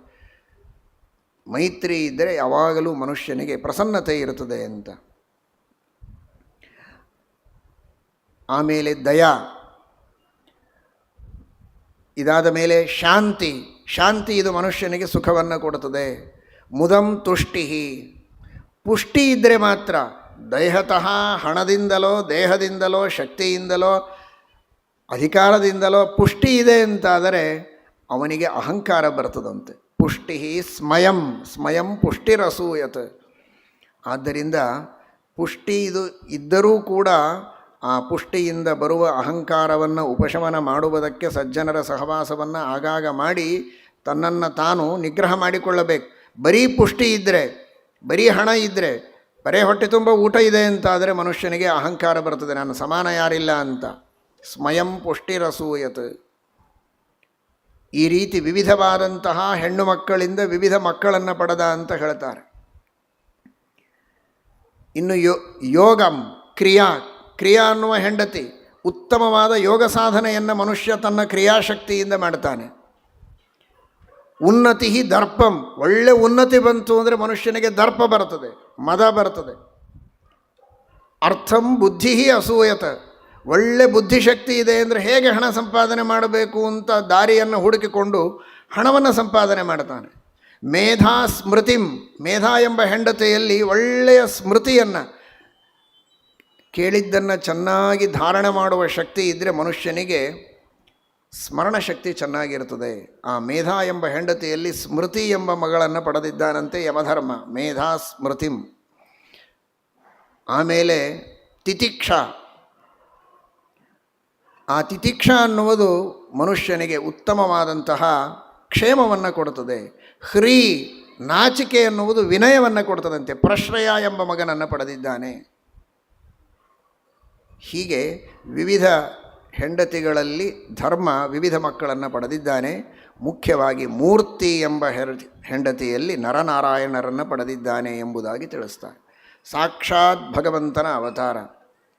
ಮೈತ್ರಿ ಇದ್ದರೆ ಯಾವಾಗಲೂ ಮನುಷ್ಯನಿಗೆ ಪ್ರಸನ್ನತೆ ಇರುತ್ತದೆ ಅಂತ. ಆಮೇಲೆ ದಯಾ, ಇದಾದ ಮೇಲೆ ಶಾಂತಿ. ಶಾಂತಿ ಇದು ಮನುಷ್ಯನಿಗೆ ಸುಖವನ್ನು ಕೊಡುತ್ತದೆ. ಮುದಂ ತುಷ್ಟಿ, ಪುಷ್ಟಿ ಇದ್ದರೆ ಮಾತ್ರ, ದೇಹತಃ ಹಣದಿಂದಲೋ ದೇಹದಿಂದಲೋ ಶಕ್ತಿಯಿಂದಲೋ ಅಧಿಕಾರದಿಂದಲೋ ಪುಷ್ಟಿ ಇದೆ ಅಂತಾದರೆ ಅವನಿಗೆ ಅಹಂಕಾರ ಬರ್ತದಂತೆ. ಪುಷ್ಟಿ ಸ್ಮಯಂ, ಸ್ಮಯಂ ಪುಷ್ಟಿರಸೂಯತ್. ಆದ್ದರಿಂದ ಪುಷ್ಟಿ ಇದು ಇದ್ದರೂ ಕೂಡ ಆ ಪುಷ್ಟಿಯಿಂದ ಬರುವ ಅಹಂಕಾರವನ್ನು ಉಪಶಮನ ಮಾಡುವುದಕ್ಕೆ ಸಜ್ಜನರ ಸಹವಾಸವನ್ನು ಆಗಾಗ ಮಾಡಿ ತನ್ನನ್ನು ತಾನು ನಿಗ್ರಹ ಮಾಡಿಕೊಳ್ಳಬೇಕು. ಬರೀ ಪುಷ್ಟಿ ಇದ್ದರೆ, ಬರೀ ಹಣ ಇದ್ದರೆ, ಬರೀ ಹೊಟ್ಟೆ ತುಂಬ ಊಟ ಇದೆ ಅಂತಾದರೆ ಮನುಷ್ಯನಿಗೆ ಅಹಂಕಾರ ಬರ್ತದೆ, ನಾನು ಸಮಾನ ಯಾರಿಲ್ಲ ಅಂತ. ಸ್ಮಯಂ ಪುಷ್ಟಿರಸೂಯತ್. ಈ ರೀತಿ ವಿವಿಧವಾದಂತಹ ಹೆಣ್ಣು ಮಕ್ಕಳಿಂದ ವಿವಿಧ ಮಕ್ಕಳನ್ನು ಪಡೆದ ಅಂತ ಹೇಳ್ತಾರೆ. ಇನ್ನು ಯೋಗಂ, ಕ್ರಿಯಾ. ಕ್ರಿಯಾ ಅನ್ನುವ ಹೆಂಡತಿ, ಉತ್ತಮವಾದ ಯೋಗ ಸಾಧನೆಯನ್ನು ಮನುಷ್ಯ ತನ್ನ ಕ್ರಿಯಾಶಕ್ತಿಯಿಂದ ಮಾಡ್ತಾನೆ. ಉನ್ನತಿ ದರ್ಪಂ, ಒಳ್ಳೆ ಉನ್ನತಿ ಬಂತು ಅಂದರೆ ಮನುಷ್ಯನಿಗೆ ದರ್ಪ ಬರ್ತದೆ, ಮದ ಬರ್ತದೆ. ಅರ್ಥಂ ಬುದ್ಧಿ ಅಸೂಯತ, ಒಳ್ಳೆ ಬುದ್ಧಿಶಕ್ತಿ ಇದೆ ಅಂದರೆ ಹೇಗೆ ಹಣ ಸಂಪಾದನೆ ಮಾಡಬೇಕು ಅಂತ ದಾರಿಯನ್ನು ಹುಡುಕಿಕೊಂಡು ಹಣವನ್ನು ಸಂಪಾದನೆ ಮಾಡ್ತಾನೆ. ಮೇಧಾ ಸ್ಮೃತಿಂ, ಮೇಧಾ ಎಂಬ ಹೆಂಡತಿಯಲ್ಲಿ ಒಳ್ಳೆಯ ಸ್ಮೃತಿಯನ್ನು, ಕೇಳಿದ್ದನ್ನು ಚೆನ್ನಾಗಿ ಧಾರಣೆ ಮಾಡುವ ಶಕ್ತಿ ಇದ್ದರೆ ಮನುಷ್ಯನಿಗೆ ಸ್ಮರಣ ಶಕ್ತಿ ಚೆನ್ನಾಗಿರ್ತದೆ. ಆ ಮೇಧಾ ಎಂಬ ಹೆಂಡತಿಯಲ್ಲಿ ಸ್ಮೃತಿ ಎಂಬ ಮಗಳನ್ನು ಪಡೆದಿದ್ದಾನಂತೆ ಯಮಧರ್ಮ, ಮೇಧಾ ಸ್ಮೃತಿಂ. ಆಮೇಲೆ ತಿತಿಕ್ಷಾ. ಆ ತಿತಿಕ್ಷಾ ಅನ್ನುವುದು ಮನುಷ್ಯನಿಗೆ ಉತ್ತಮವಾದಂತಹ ಕ್ಷೇಮವನ್ನು ಕೊಡುತ್ತದೆ. ಹ್ರೀ, ನಾಚಿಕೆ ಎನ್ನುವುದು ವಿನಯವನ್ನು ಕೊಡ್ತದಂತೆ. ಪ್ರಶ್ರಯ ಎಂಬ ಮಗನನ್ನು ಪಡೆದಿದ್ದಾನೆ. ಹೀಗೆ ವಿವಿಧ ಹೆಂಡತಿಗಳಲ್ಲಿ ಧರ್ಮ ವಿವಿಧ ಮಕ್ಕಳನ್ನು ಪಡೆದಿದ್ದಾನೆ. ಮುಖ್ಯವಾಗಿ ಮೂರ್ತಿ ಎಂಬ ಹೆಂಡತಿಯಲ್ಲಿ ನರನಾರಾಯಣರನ್ನು ಪಡೆದಿದ್ದಾನೆ ಎಂಬುದಾಗಿ ತಿಳಿಸ್ತಾರೆ. ಸಾಕ್ಷಾತ್ ಭಗವಂತನ ಅವತಾರ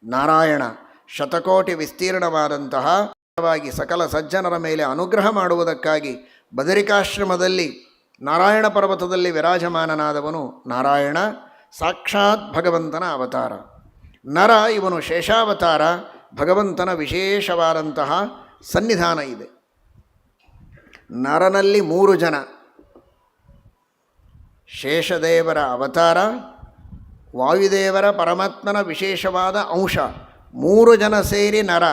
ನಾರಾಯಣ, ಶತಕೋಟಿ ವಿಸ್ತೀರ್ಣವಾದಂತಹ ಸಕಲ ಸಜ್ಜನರ ಮೇಲೆ ಅನುಗ್ರಹ ಮಾಡುವುದಕ್ಕಾಗಿ ಬದರಿಕಾಶ್ರಮದಲ್ಲಿ ನಾರಾಯಣ ಪರ್ವತದಲ್ಲಿ ವಿರಾಜಮಾನನಾದವನು ನಾರಾಯಣ, ಸಾಕ್ಷಾತ್ ಭಗವಂತನ ಅವತಾರ. ನರ, ಇವನು ಶೇಷಾವತಾರ. ಭಗವಂತನ ವಿಶೇಷವಾದಂತಹ ಸನ್ನಿಧಾನ ಇದೆ. ನರನಲ್ಲಿ 3 ಜನ, ಶೇಷದೇವರ ಅವತಾರ, ವಾಯುದೇವರ ಪರಮಾತ್ಮನ ವಿಶೇಷವಾದ ಅಂಶ, 3 ಜನ ಸೇರಿ ನರ.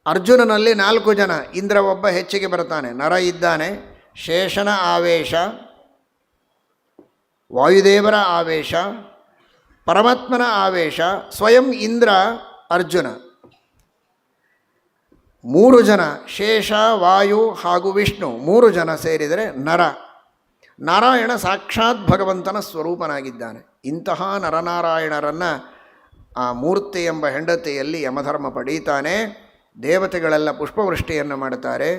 ಅರ್ಜುನನಲ್ಲಿ 4 ಜನ, ಇಂದ್ರ ಒಬ್ಬ ಹೆಚ್ಚಿಗೆ ಬರ್ತಾನೆ, ನರ ಇದ್ದಾನೆ. ಶೇಷನ ಆವೇಶ, ವಾಯುದೇವರ ಆವೇಶ, ಪರಮಾತ್ಮನ ಆವೇಶ, ಸ್ವಯಂ ಇಂದ್ರ, ಅರ್ಜುನ. 3 ಜನ, ಶೇಷ, ವಾಯು ಹಾಗೂ ವಿಷ್ಣು, 3 ಜನ ಸೇರಿದರೆ ನರ. ನಾರಾಯಣ ಸಾಕ್ಷಾತ್ ಭಗವಂತನ ಸ್ವರೂಪನಾಗಿದ್ದಾನೆ. ಇಂತಹ ನರನಾರಾಯಣರನ್ನು ಆ ಮೂರ್ತಿ ಎಂಬ ಹೆಂಡತಿಯಲ್ಲಿ ಯಮಧರ್ಮ ಪಡೀತಾನೆ. ದೇವತೆಗಳೆಲ್ಲ ಪುಷ್ಪವೃಷ್ಟಿಯನ್ನು ಮಾಡುತ್ತಾರೆ,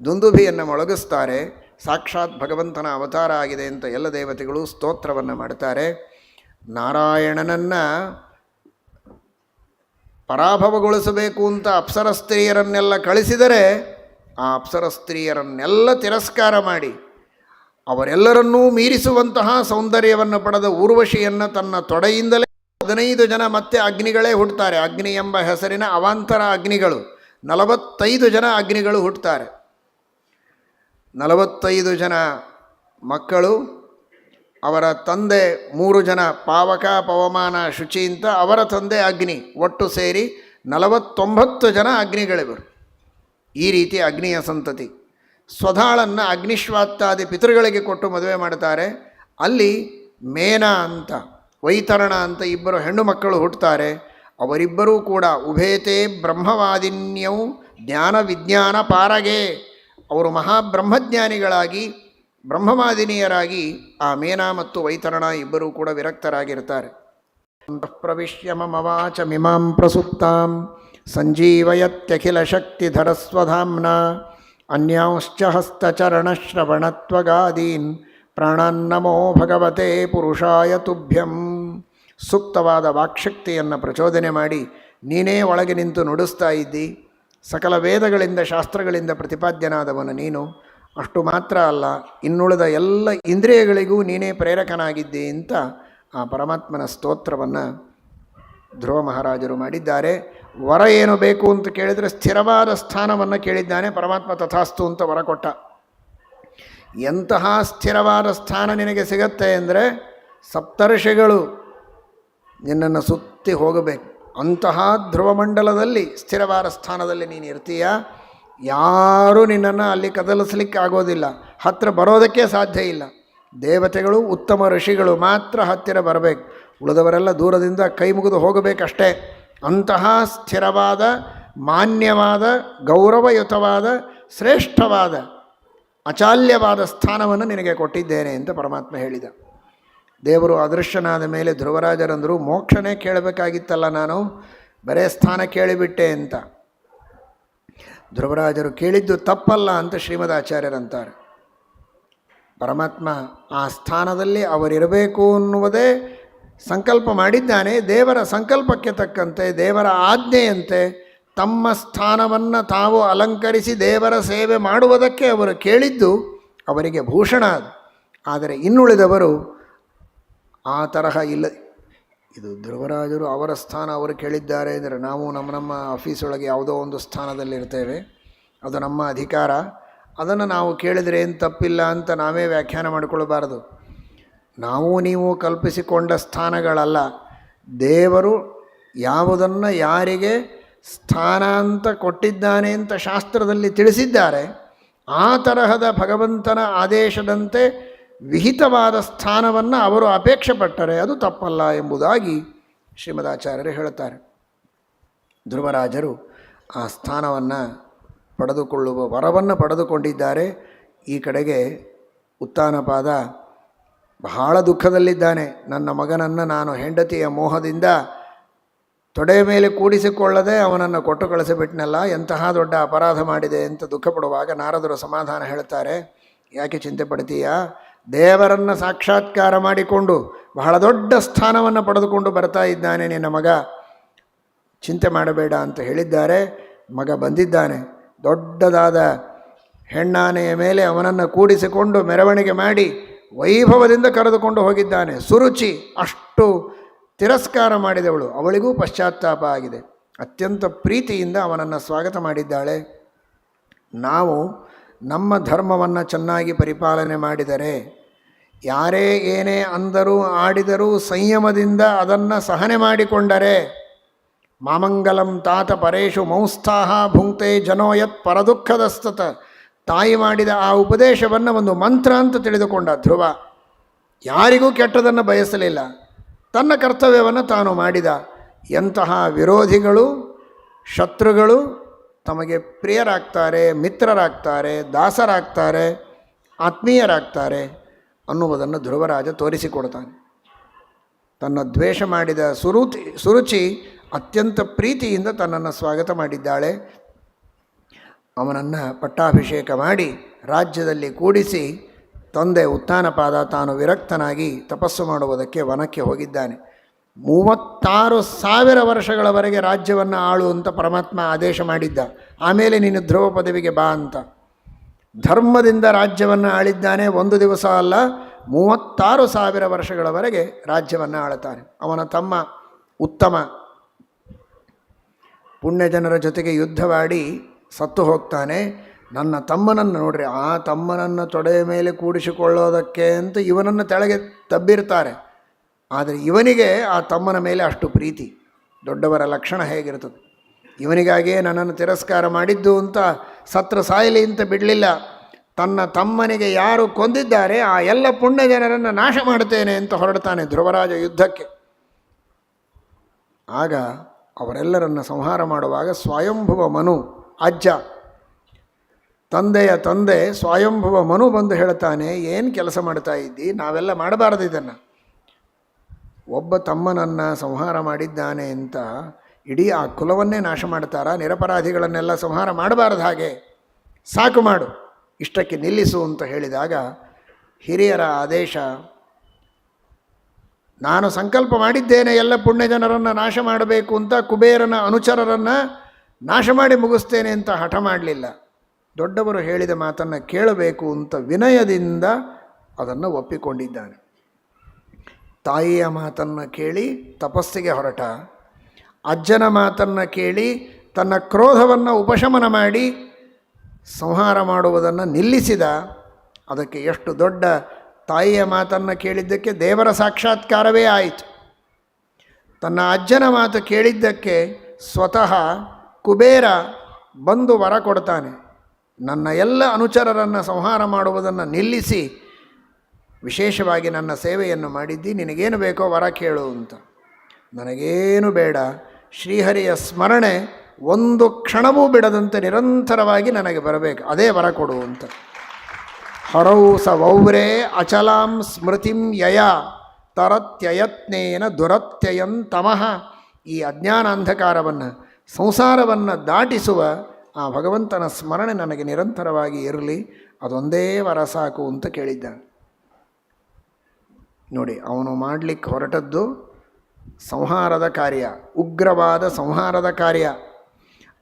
ದುಂದುಭಿಯನ್ನು ಮೊಳಗಿಸ್ತಾರೆ. ಸಾಕ್ಷಾತ್ ಭಗವಂತನ ಅವತಾರ ಆಗಿದೆ ಅಂತ ಎಲ್ಲ ದೇವತೆಗಳು ಸ್ತೋತ್ರವನ್ನು ಮಾಡ್ತಾರೆ. ನಾರಾಯಣನನ್ನು ಪರಾಭವಗೊಳಿಸಬೇಕು ಅಂತ ಅಪ್ಸರ ಸ್ತ್ರೀಯರನ್ನೆಲ್ಲ ಕಳಿಸಿದರೆ ಆ ಅಪ್ಸರ ಸ್ತ್ರೀಯರನ್ನೆಲ್ಲ ತಿರಸ್ಕಾರ ಮಾಡಿ ಅವರೆಲ್ಲರನ್ನೂ ಮೀರಿಸುವಂತಹ ಸೌಂದರ್ಯವನ್ನು ಪಡೆದ ಊರ್ವಶಿಯನ್ನು ತನ್ನ ತೊಡೆಯಿಂದಲೇ 15 ಜನ ಮತ್ತೆ ಅಗ್ನಿಗಳೇ ಹುಟ್ಟುತ್ತಾರೆ. ಅಗ್ನಿ ಎಂಬ ಹೆಸರಿನ ಅವಾಂತರ ಅಗ್ನಿಗಳು 45 ಜನ ಅಗ್ನಿಗಳು ಹುಟ್ಟುತ್ತಾರೆ. 45 ಜನ ಮಕ್ಕಳು, ಅವರ ತಂದೆ 3 ಜನ ಪಾವಕ, ಪವಮಾನ, ಶುಚಿ ಅಂತ, ಅವರ ತಂದೆ ಅಗ್ನಿ, ಒಟ್ಟು ಸೇರಿ 49 ಜನ ಅಗ್ನಿಗಳಿವರು. ಈ ರೀತಿ ಅಗ್ನಿಯ ಸಂತತಿ. ಸ್ವಧಾಳನ್ನು ಅಗ್ನಿಶ್ವಾತ್ತಾದಿ ಪಿತೃಗಳಿಗೆ ಕೊಟ್ಟು ಮದುವೆ ಮಾಡ್ತಾರೆ. ಅಲ್ಲಿ ಮೇನ ಅಂತ, ವೈತರಣ ಅಂತ 2 ಹೆಣ್ಣು ಮಕ್ಕಳು ಹುಟ್ಟುತ್ತಾರೆ. ಅವರಿಬ್ಬರೂ ಕೂಡ ಉಭೇತೆ ಬ್ರಹ್ಮವಾದಿನ್ಯವು ಜ್ಞಾನ ವಿಜ್ಞಾನ ಪಾರಗೆ, ಅವರು ಮಹಾಬ್ರಹ್ಮಜ್ಞಾನಿಗಳಾಗಿ ಬ್ರಹ್ಮವಾದಿನಿಯರಾಗಿ ಆ ಮೇನ ಮತ್ತು ವೈತರಣ ಇಬ್ಬರೂ ಕೂಡ ವಿರಕ್ತರಾಗಿರ್ತಾರೆ. ಪ್ರವಿಶ್ಯ ಮಮ ವಾಚಮಿಮಾಂ ಪ್ರಸುಪ್ತಾಂ ಸಂಜೀವಯತ್ಯಖಿಲ ಶಕ್ತಿಧರಸ್ವಧಾಮ್ನ ಅನ್ಯಾಂಶ್ಚ ಹಸ್ತಚರಣಶ್ರವಣತ್ವಗಾದೀನ್ ಪ್ರಾಣಾನ್ನಮೋ ಭಗವತೆ ಪುರುಷಾಯ ತುಭ್ಯಂ. ಸೂಕ್ತವಾದ ವಾಕ್ಶಕ್ತಿಯನ್ನು ಪ್ರಚೋದನೆ ಮಾಡಿ ನೀನೇ ಒಳಗೆ ನಿಂತು ನುಡಿಸ್ತಾ ಇದ್ದಿ. ಸಕಲ ವೇದಗಳಿಂದ ಶಾಸ್ತ್ರಗಳಿಂದ ಪ್ರತಿಪಾದ್ಯನಾದವನು ನೀನು. ಅಷ್ಟು ಮಾತ್ರ ಅಲ್ಲ, ಇನ್ನುಳಿದ ಎಲ್ಲ ಇಂದ್ರಿಯಗಳಿಗೂ ನೀನೇ ಪ್ರೇರಕನಾಗಿದ್ದಿ ಅಂತ ಆ ಪರಮಾತ್ಮನ ಸ್ತೋತ್ರವನ್ನು ಧ್ರುವ ಮಹಾರಾಜರು ಮಾಡಿದ್ದಾರೆ. ವರ ಏನು ಬೇಕು ಅಂತ ಕೇಳಿದರೆ ಸ್ಥಿರವಾದ ಸ್ಥಾನವನ್ನು ಕೇಳಿದ್ದಾನೆ. ಪರಮಾತ್ಮ ತಥಾಸ್ತು ಅಂತ ವರ ಕೊಟ್ಟ. ಎಂತಹ ಸ್ಥಿರವಾದ ಸ್ಥಾನ ನಿನಗೆ ಸಿಗತ್ತೆ ಅಂದರೆ ಸಪ್ತರ್ಷಿಗಳು ನಿನ್ನನ್ನು ಸುತ್ತಿ ಹೋಗಬೇಕು. ಅಂತಹ ಧ್ರುವಮಂಡಲದಲ್ಲಿ ಸ್ಥಿರವಾದ ಸ್ಥಾನದಲ್ಲಿ ನೀನು ಇರ್ತೀಯ. ಯಾರೂ ನಿನ್ನನ್ನು ಅಲ್ಲಿ ಕದಲಿಸಲಿಕ್ಕೆ ಆಗೋದಿಲ್ಲ, ಹತ್ತಿರ ಬರೋದಕ್ಕೆ ಸಾಧ್ಯ ಇಲ್ಲ. ದೇವತೆಗಳು, ಉತ್ತಮ ಋಷಿಗಳು ಮಾತ್ರ ಹತ್ತಿರ ಬರಬೇಕು, ಉಳಿದವರೆಲ್ಲ ದೂರದಿಂದ ಕೈ ಮುಗಿದು ಹೋಗಬೇಕಷ್ಟೇ. ಅಂತಹ ಸ್ಥಿರವಾದ, ಮಾನ್ಯವಾದ, ಗೌರವಯುತವಾದ, ಶ್ರೇಷ್ಠವಾದ, ಅಚಾಲ್ಯವಾದ ಸ್ಥಾನವನ್ನು ನಿನಗೆ ಕೊಟ್ಟಿದ್ದೇನೆ ಅಂತ ಪರಮಾತ್ಮ ಹೇಳಿದ. ದೇವರು ಅದೃಶ್ಯನಾದ ಮೇಲೆ ಧ್ರುವರಾಜರಂದರು, ಮೋಕ್ಷನೇ ಕೇಳಬೇಕಾಗಿತ್ತಲ್ಲ, ನಾನು ಬರೇ ಸ್ಥಾನ ಕೇಳಿಬಿಟ್ಟೆ ಅಂತ. ಧ್ರುವರಾಜರು ಕೇಳಿದ್ದು ತಪ್ಪಲ್ಲ ಅಂತ ಶ್ರೀಮದಾಚಾರ್ಯರಂತಾರೆ. ಪರಮಾತ್ಮ ಆ ಸ್ಥಾನದಲ್ಲಿ ಅವರಿರಬೇಕು ಅನ್ನುವುದೇ ಸಂಕಲ್ಪ ಮಾಡಿದ್ದಾನೆ. ದೇವರ ಸಂಕಲ್ಪಕ್ಕೆ ತಕ್ಕಂತೆ, ದೇವರ ಆಜ್ಞೆಯಂತೆ ತಮ್ಮ ಸ್ಥಾನವನ್ನು ತಾವು ಅಲಂಕರಿಸಿ ದೇವರ ಸೇವೆ ಮಾಡುವುದಕ್ಕೆ ಅವರು ಕೇಳಿದ್ದು ಅವರಿಗೆ ಭೂಷಣ ಅದು. ಆದರೆ ಇನ್ನುಳಿದವರು ಆ ತರಹ ಇಲ್ಲ. ಇದು ಧ್ರುವರಾಜರು ಅವರ ಸ್ಥಾನ ಅವರು ಕೇಳಿದ್ದಾರೆ ಅಂದರೆ ನಾವು ನಮ್ಮ ಆಫೀಸೊಳಗೆ ಯಾವುದೋ ಒಂದು ಸ್ಥಾನದಲ್ಲಿರ್ತೇವೆ, ಅದು ನಮ್ಮ ಅಧಿಕಾರ, ಅದನ್ನು ನಾವು ಕೇಳಿದರೆ ಏನು ತಪ್ಪಿಲ್ಲ ಅಂತ ನಾವೇ ವ್ಯಾಖ್ಯಾನ ಮಾಡಿಕೊಳ್ಳಬಾರದು. ನಾವು ನೀವು ಕಲ್ಪಿಸಿಕೊಂಡ ಸ್ಥಾನಗಳಲ್ಲ. ದೇವರು ಯಾವುದನ್ನು ಯಾರಿಗೆ ಸ್ಥಾನ ಅಂತ ಕೊಟ್ಟಿದ್ದಾನೆ ಅಂತ ಶಾಸ್ತ್ರದಲ್ಲಿ ತಿಳಿಸಿದ್ದಾರೆ, ಆ ತರಹದ ಭಗವಂತನ ಆದೇಶದಂತೆ ವಿಹಿತವಾದ ಸ್ಥಾನವನ್ನು ಅವರು ಅಪೇಕ್ಷೆ ಪಟ್ಟರೆ ಅದು ತಪ್ಪಲ್ಲ ಎಂಬುದಾಗಿ ಶ್ರೀಮದಾಚಾರ್ಯರು ಹೇಳುತ್ತಾರೆ. ಧ್ರುವರಾಜರು ಆ ಸ್ಥಾನವನ್ನು ಪಡೆದುಕೊಳ್ಳುವ ವರವನ್ನು ಪಡೆದುಕೊಂಡಿದ್ದಾರೆ. ಈ ಕಡೆಗೆ ಉತ್ತಾನಪಾದ ಬಹಳ ದುಃಖದಲ್ಲಿದ್ದಾನೆ. ನನ್ನ ಮಗನನ್ನು ನಾನು ಹೆಂಡತಿಯ ಮೋಹದಿಂದ ತೊಡೆಯ ಮೇಲೆ ಕೂಡಿಸಿಕೊಳ್ಳದೆ ಅವನನ್ನು ಕೊಟ್ಟು ಕಳಿಸಿಬಿಟ್ನಲ್ಲ, ಎಂತಹ ದೊಡ್ಡ ಅಪರಾಧ ಮಾಡಿದೆ ಅಂತ ದುಃಖ ಪಡುವಾಗ ನಾರದರು ಸಮಾಧಾನ ಹೇಳ್ತಾರೆ. ಯಾಕೆ ಚಿಂತೆ ಪಡ್ತೀಯ? ದೇವರನ್ನು ಸಾಕ್ಷಾತ್ಕಾರ ಮಾಡಿಕೊಂಡು ಬಹಳ ದೊಡ್ಡ ಸ್ಥಾನವನ್ನು ಪಡೆದುಕೊಂಡು ಬರ್ತಾ ಇದ್ದಾನೆ ನಿನ್ನ ಮಗ, ಚಿಂತೆ ಮಾಡಬೇಡ ಅಂತ ಹೇಳಿದ್ದಾರೆ. ಮಗ ಬಂದಿದ್ದಾನೆ. ದೊಡ್ಡದಾದ ಹೆಣ್ಣಾನೆಯ ಮೇಲೆ ಅವನನ್ನು ಕೂಡಿಸಿಕೊಂಡು ಮೆರವಣಿಗೆ ಮಾಡಿ ವೈಭವದಿಂದ ಕರೆದುಕೊಂಡು ಹೋಗಿದ್ದಾನೆ. ಸುರುಚಿ ಅಷ್ಟು ತಿರಸ್ಕಾರ ಮಾಡಿದವಳು, ಅವಳಿಗೂ ಪಶ್ಚಾತ್ತಾಪ ಆಗಿದೆ. ಅತ್ಯಂತ ಪ್ರೀತಿಯಿಂದ ಅವನನ್ನು ಸ್ವಾಗತ ಮಾಡಿದ್ದಾಳೆ. ನಾವು ನಮ್ಮ ಧರ್ಮವನ್ನು ಚೆನ್ನಾಗಿ ಪರಿಪಾಲನೆ ಮಾಡಿದರೆ, ಯಾರೇ ಏನೇ ಅಂದರೂ ಆಡಿದರೂ ಸಂಯಮದಿಂದ ಅದನ್ನು ಸಹನೆ ಮಾಡಿಕೊಂಡರೆ, ಮಾಮಂಗಲಂ ತಾತ ಪರೇಶು ಮೌಸ್ಥಾಹ ಭುಂಕ್ತೆ ಜನೋಯತ್ ಪರದುಃಖದಸ್ತತ, ತಾಯಿ ಮಾಡಿದ ಆ ಉಪದೇಶವನ್ನು ಒಂದು ಮಂತ್ರ ಅಂತ ತಿಳಿದುಕೊಂಡ ಧ್ರುವ. ಯಾರಿಗೂ ಕೆಟ್ಟದನ್ನು ಬಯಸಲಿಲ್ಲ, ತನ್ನ ಕರ್ತವ್ಯವನ್ನು ತಾನು ಮಾಡಿದ. ಎಂತಹ ವಿರೋಧಿಗಳು, ಶತ್ರುಗಳು ತಮಗೆ ಪ್ರಿಯರಾಗ್ತಾರೆ, ಮಿತ್ರರಾಗ್ತಾರೆ, ದಾಸರಾಗ್ತಾರೆ, ಆತ್ಮೀಯರಾಗ್ತಾರೆ ಅನ್ನುವುದನ್ನು ಧ್ರುವರಾಜ ತೋರಿಸಿಕೊಡ್ತಾನೆ. ತನ್ನ ದ್ವೇಷ ಮಾಡಿದ ಸುರುಚಿ ಅತ್ಯಂತ ಪ್ರೀತಿಯಿಂದ ತನ್ನನ್ನು ಸ್ವಾಗತ ಮಾಡಿದ್ದಾಳೆ. ಅವನನ್ನು ಪಟ್ಟಾಭಿಷೇಕ ಮಾಡಿ ರಾಜ್ಯದಲ್ಲಿ ಕೂಡಿಸಿ ತಂದೆ ಉತ್ತಾನಪಾದ ತಾನು ವಿರಕ್ತನಾಗಿ ತಪಸ್ಸು ಮಾಡುವುದಕ್ಕೆ ವನಕ್ಕೆ ಹೋಗಿದ್ದಾನೆ. 36,000 ವರ್ಷಗಳವರೆಗೆ ರಾಜ್ಯವನ್ನು ಆಳು ಅಂತ ಪರಮಾತ್ಮ ಆದೇಶ ಮಾಡಿದ್ದ. ಆಮೇಲೆ ನೀನು ಧ್ರುವ ಪದವಿಗೆ ಬಾ ಅಂತ. ಧರ್ಮದಿಂದ ರಾಜ್ಯವನ್ನು ಆಳಿದ್ದಾನೆ. ಒಂದು ದಿವಸ ಅಲ್ಲ, 36,000 ವರ್ಷಗಳವರೆಗೆ ರಾಜ್ಯವನ್ನು ಆಳುತ್ತಾನೆ. ಅವನ ತಮ್ಮ ಉತ್ತಮ ಪುಣ್ಯಜನರ ಜೊತೆಗೆ ಯುದ್ಧವಾಡಿ ಸತ್ತು ಹೋಗ್ತಾನೆ. ನನ್ನ ತಮ್ಮನನ್ನು ನೋಡ್ರಿ, ಆ ತಮ್ಮನನ್ನು ತೊಡೆಯ ಮೇಲೆ ಕೂಡಿಸಿಕೊಳ್ಳೋದಕ್ಕೆ ಅಂತ ಇವನನ್ನು ತೆಳಗೆ ತಬ್ಬಿರ್ತಾರೆ. ಆದರೆ ಇವನಿಗೆ ಆ ತಮ್ಮನ ಮೇಲೆ ಅಷ್ಟು ಪ್ರೀತಿ. ದೊಡ್ಡವರ ಲಕ್ಷಣ ಹೇಗಿರ್ತದೆ. ಇವನಿಗಾಗಿಯೇ ನನ್ನನ್ನು ತಿರಸ್ಕಾರ ಮಾಡಿದ್ದು ಅಂತ ಸತ್ರ ಸಾಯಲಿ ಅಂತ ಬಿಡಲಿಲ್ಲ. ತನ್ನ ತಮ್ಮನಿಗೆ ಯಾರು ಕೊಂದಿದ್ದಾರೆ ಆ ಎಲ್ಲ ಪುಣ್ಯ ಜನರನ್ನು ನಾಶ ಮಾಡುತ್ತೇನೆ ಅಂತ ಹೊರಡ್ತಾನೆ ಧ್ರುವರಾಜ ಯುದ್ಧಕ್ಕೆ. ಆಗ ಅವರೆಲ್ಲರನ್ನು ಸಂಹಾರ ಮಾಡುವಾಗ ಸ್ವಯಂಭುವ ಮನು, ಅಜ್ಜ ತಂದೆಯ ತಂದೆ ಸ್ವಯಂಭುವ ಮನು ಬಂದು ಹೇಳ್ತಾನೆ, ಏನು ಕೆಲಸ ಮಾಡ್ತಾ ಇದ್ದಿ, ನಾವೆಲ್ಲ ಮಾಡಬಾರದು ಇದನ್ನು. ಒಬ್ಬ ತಮ್ಮನನ್ನು ಸಂಹಾರ ಮಾಡಿದ್ದಾನೆ ಅಂತ ಇಡೀ ಆ ಕುಲವನ್ನೇ ನಾಶ ಮಾಡ್ತಾರ? ನಿರಪರಾಧಿಗಳನ್ನೆಲ್ಲ ಸಂಹಾರ ಮಾಡಬಾರ್ದು, ಹಾಗೆ ಸಾಕು ಮಾಡು, ಇಷ್ಟಕ್ಕೆ ನಿಲ್ಲಿಸು ಅಂತ ಹೇಳಿದಾಗ ಹಿರಿಯರ ಆದೇಶ, ನಾನು ಸಂಕಲ್ಪ ಮಾಡಿದ್ದೇನೆ ಎಲ್ಲ ಪುಣ್ಯ ಜನರನ್ನು ನಾಶ ಮಾಡಬೇಕು ಅಂತ, ಕುಬೇರನ ಅನುಚರರನ್ನು ನಾಶ ಮಾಡಿ ಮುಗಿಸ್ತೇನೆ ಅಂತ ಹಠ ಮಾಡಲಿಲ್ಲ. ದೊಡ್ಡವರು ಹೇಳಿದ ಮಾತನ್ನು ಕೇಳಬೇಕು ಅಂತ ವಿನಯದಿಂದ ಅದನ್ನು ಒಪ್ಪಿಕೊಂಡಿದ್ದಾನೆ. ತಾಯಿಯ ಮಾತನ್ನು ಕೇಳಿ ತಪಸ್ಸಿಗೆ ಹೊರಟ, ಅಜ್ಜನ ಮಾತನ್ನು ಕೇಳಿ ತನ್ನ ಕ್ರೋಧವನ್ನು ಉಪಶಮನ ಮಾಡಿ ಸಂಹಾರ ಮಾಡುವುದನ್ನು ನಿಲ್ಲಿಸಿದ. ಅದಕ್ಕೆ ಎಷ್ಟು ದೊಡ್ಡ ತಾಯಿಯ ಮಾತನ್ನು ಕೇಳಿದ್ದಕ್ಕೆ ದೇವರ ಸಾಕ್ಷಾತ್ಕಾರವೇ ಆಯಿತು. ತನ್ನ ಅಜ್ಜನ ಮಾತು ಕೇಳಿದ್ದಕ್ಕೆ ಸ್ವತಃ ಕುಬೇರ ಬಂದು ವರ ಕೊಡ್ತಾನೆ, ನನ್ನ ಎಲ್ಲ ಅನುಚರರನ್ನು ಸಂಹಾರ ಮಾಡುವುದನ್ನು ನಿಲ್ಲಿಸಿ ವಿಶೇಷವಾಗಿ ನನ್ನ ಸೇವೆಯನ್ನು ಮಾಡಿದ್ದಿ, ನಿನಗೇನು ಬೇಕೋ ವರ ಕೇಳು ಅಂತ. ನನಗೇನು ಬೇಡ, ಶ್ರೀಹರಿಯ ಸ್ಮರಣೆ ಒಂದು ಕ್ಷಣವೂ ಬಿಡದಂತೆ ನಿರಂತರವಾಗಿ ನನಗೆ ಬರಬೇಕು, ಅದೇ ವರ ಕೊಡು ಅಂತ. ಹರೌ ಸ ವೌರೇ ಅಚಲಾಂ ಸ್ಮೃತಿಂ ಯಯ ತರತ್ಯಯತ್ನೇನ ದುರತ್ಯಯಂ ತಮಃ. ಈ ಅಜ್ಞಾನ ಅಂಧಕಾರವನ್ನು, ಸಂಸಾರವನ್ನು ದಾಟಿಸುವ ಆ ಭಗವಂತನ ಸ್ಮರಣೆ ನನಗೆ ನಿರಂತರವಾಗಿ ಇರಲಿ, ಅದೊಂದೇ ವರ ಸಾಕು ಅಂತ ಕೇಳಿದ್ದಾನೆ. ನೋಡಿ, ಅವನು ಮಾಡಲಿಕ್ಕೆ ಹೊರಟದ್ದು ಸಂಹಾರದ ಕಾರ್ಯ, ಉಗ್ರವಾದ ಸಂಹಾರದ ಕಾರ್ಯ.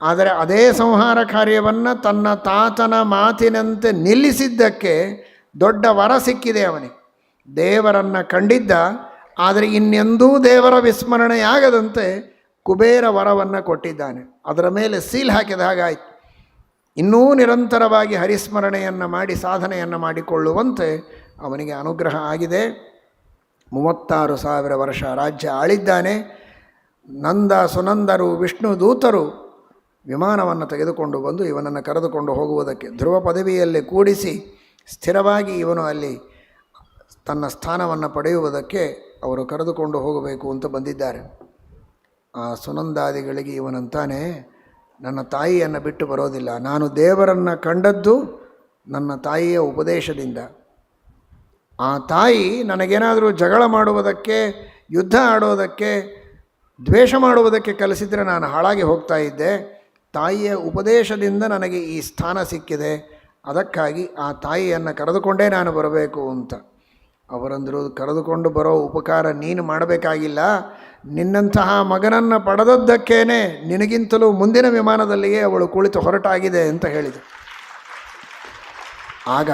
ಆದರೆ ಅದೇ ಸಂಹಾರ ಕಾರ್ಯವನ್ನು ತನ್ನ ತಾತನ ಮಾತಿನಂತೆ ನಿಲ್ಲಿಸಿದ್ದಕ್ಕೆ ದೊಡ್ಡ ವರ ಸಿಕ್ಕಿದೆ ಅವನಿಗೆ. ದೇವರನ್ನು ಕಂಡಿದ್ದ, ಆದರೆ ಇನ್ನೆಂದೂ ದೇವರ ವಿಸ್ಮರಣೆಯಾಗದಂತೆ ಕುಬೇರ ವರವನ್ನು ಕೊಟ್ಟಿದ್ದಾನೆ. ಅದರ ಮೇಲೆ ಸೀಲ್ ಹಾಕಿದ ಹಾಗಾಯಿತು. ಇನ್ನೂ ನಿರಂತರವಾಗಿ ಹರಿಸ್ಮರಣೆಯನ್ನು ಮಾಡಿ ಸಾಧನೆಯನ್ನು ಮಾಡಿಕೊಳ್ಳುವಂತೆ ಅವನಿಗೆ ಅನುಗ್ರಹ ಆಗಿದೆ. 36,000 ವರ್ಷ ರಾಜ್ಯ ಆಳಿದ್ದಾನೆ. ನಂದ ಸುನಂದರು ವಿಷ್ಣು ದೂತರು ವಿಮಾನವನ್ನು ತೆಗೆದುಕೊಂಡು ಬಂದು ಇವನನ್ನು ಕರೆದುಕೊಂಡು ಹೋಗುವುದಕ್ಕೆ, ಧ್ರುವ ಪದವಿಯಲ್ಲಿ ಕೂಡಿಸಿ ಸ್ಥಿರವಾಗಿ ಇವನು ಅಲ್ಲಿ ತನ್ನ ಸ್ಥಾನವನ್ನು ಪಡೆಯುವುದಕ್ಕೆ ಅವರು ಕರೆದುಕೊಂಡು ಹೋಗಬೇಕು ಅಂತ ಬಂದಿದ್ದಾರೆ. ಆ ಸುನಂದಾದಿಗಳಿಗೆ ಇವನಂತಾನೆ, ನನ್ನ ತಾಯಿಯನ್ನು ಬಿಟ್ಟು ಬರೋದಿಲ್ಲ. ನಾನು ದೇವರನ್ನು ಕಂಡದ್ದು ನನ್ನ ತಾಯಿಯ ಉಪದೇಶದಿಂದ. ಆ ತಾಯಿ ನನಗೇನಾದರೂ ಜಗಳ ಮಾಡುವುದಕ್ಕೆ, ಯುದ್ಧ ಆಡೋದಕ್ಕೆ, ದ್ವೇಷ ಮಾಡುವುದಕ್ಕೆ ಕಲಿಸಿದರೆ ನಾನು ಹಾಳಾಗಿ ಹೋಗ್ತಾ ಇದ್ದೆ. ತಾಯಿಯ ಉಪದೇಶದಿಂದ ನನಗೆ ಈ ಸ್ಥಾನ ಸಿಕ್ಕಿದೆ, ಅದಕ್ಕಾಗಿ ಆ ತಾಯಿಯನ್ನು ಕರೆದುಕೊಂಡೇ ನಾನು ಬರಬೇಕು ಅಂತ. ಅವರಂದರು, ಕರೆದುಕೊಂಡು ಬರೋ ಉಪಕಾರ ನೀನು ಮಾಡಬೇಕಾಗಿಲ್ಲ, ನಿನ್ನಂತಹ ಮಗನನ್ನು ಪಡೆದದ್ದಕ್ಕೇನೆ ನಿನಗಿಂತಲೂ ಮುಂದಿನ ವಿಮಾನದಲ್ಲಿಯೇ ಅವಳು ಕುಳಿತು ಹೊರಟಾಗಿದೆ ಅಂತ ಹೇಳಿದೆ. ಆಗ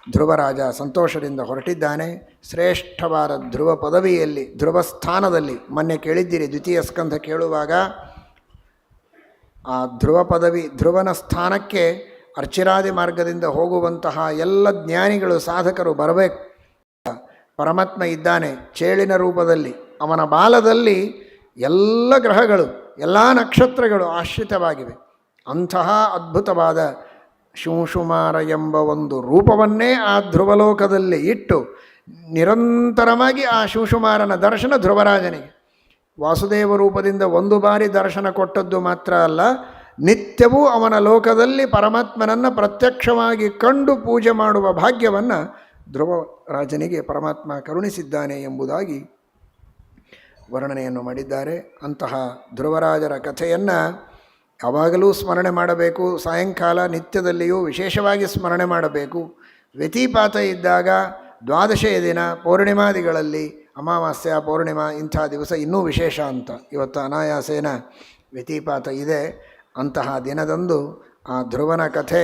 ಧ್ರುವರಾಜ ಸಂತೋಷದಿಂದ ಹೊರಟಿದ್ದಾನೆ. ಶ್ರೇಷ್ಠವಾದ ಧ್ರುವ ಪದವಿಯಲ್ಲಿ, ಧ್ರುವ ಸ್ಥಾನದಲ್ಲಿ, ಮೊನ್ನೆ ಕೇಳಿದ್ದೀರಿ ದ್ವಿತೀಯ ಸ್ಕಂಧ ಕೇಳುವಾಗ, ಆ ಧ್ರುವ ಪದವಿ, ಧ್ರುವನ ಸ್ಥಾನಕ್ಕೆ ಅರ್ಚಿರಾದಿ ಮಾರ್ಗದಿಂದ ಹೋಗುವಂತಹ ಎಲ್ಲ ಜ್ಞಾನಿಗಳು, ಸಾಧಕರು ಬರಬೇಕು. ಪರಮಾತ್ಮ ಇದ್ದಾನೆ ಚೇಳಿನ ರೂಪದಲ್ಲಿ, ಅವನ ಬಾಲದಲ್ಲಿ ಎಲ್ಲ ಗ್ರಹಗಳು, ಎಲ್ಲ ನಕ್ಷತ್ರಗಳು ಆಶ್ರಿತವಾಗಿವೆ. ಅಂತಹ ಅದ್ಭುತವಾದ ಶುಂಶುಮಾರ ಎಂಬ ಒಂದು ರೂಪವನ್ನೇ ಆ ಧ್ರುವಲೋಕದಲ್ಲಿ ಇಟ್ಟು ನಿರಂತರವಾಗಿ ಆ ಶುಂಶುಮಾರನ ದರ್ಶನ ಧ್ರುವರಾಜನಿಗೆ. ವಾಸುದೇವ ರೂಪದಿಂದ ಒಂದು ಬಾರಿ ದರ್ಶನ ಕೊಟ್ಟದ್ದು ಮಾತ್ರ ಅಲ್ಲ, ನಿತ್ಯವೂ ಅವನ ಲೋಕದಲ್ಲಿ ಪರಮಾತ್ಮನನ್ನು ಪ್ರತ್ಯಕ್ಷವಾಗಿ ಕಂಡು ಪೂಜೆ ಮಾಡುವ ಭಾಗ್ಯವನ್ನು ಧ್ರುವರಾಜನಿಗೆ ಪರಮಾತ್ಮ ಕರುಣಿಸಿದ್ದಾನೆ ಎಂಬುದಾಗಿ ವರ್ಣನೆಯನ್ನು ಮಾಡಿದ್ದಾರೆ. ಅಂತಹ ಧ್ರುವರಾಜರ ಕಥೆಯನ್ನು ಯಾವಾಗಲೂ ಸ್ಮರಣೆ ಮಾಡಬೇಕು. ಸಾಯಂಕಾಲ ನಿತ್ಯದಲ್ಲಿಯೂ ವಿಶೇಷವಾಗಿ ಸ್ಮರಣೆ ಮಾಡಬೇಕು. ವ್ಯತಿಪಾತ ಇದ್ದಾಗ ದ್ವಾದಶೆಯ ದಿನ, ಪೌರ್ಣಿಮಾದಿಗಳಲ್ಲಿ, ಅಮಾವಾಸ್ಯ, ಪೌರ್ಣಿಮಾ ಇಂಥ ದಿವಸ ಇನ್ನೂ ವಿಶೇಷ ಅಂತ. ಇವತ್ತು ಅನಾಯಾಸೇನ ವ್ಯತಿಪಾತ ಇದೆ. ಅಂತಹ ದಿನದಂದು ಆ ಧ್ರುವನ ಕಥೆ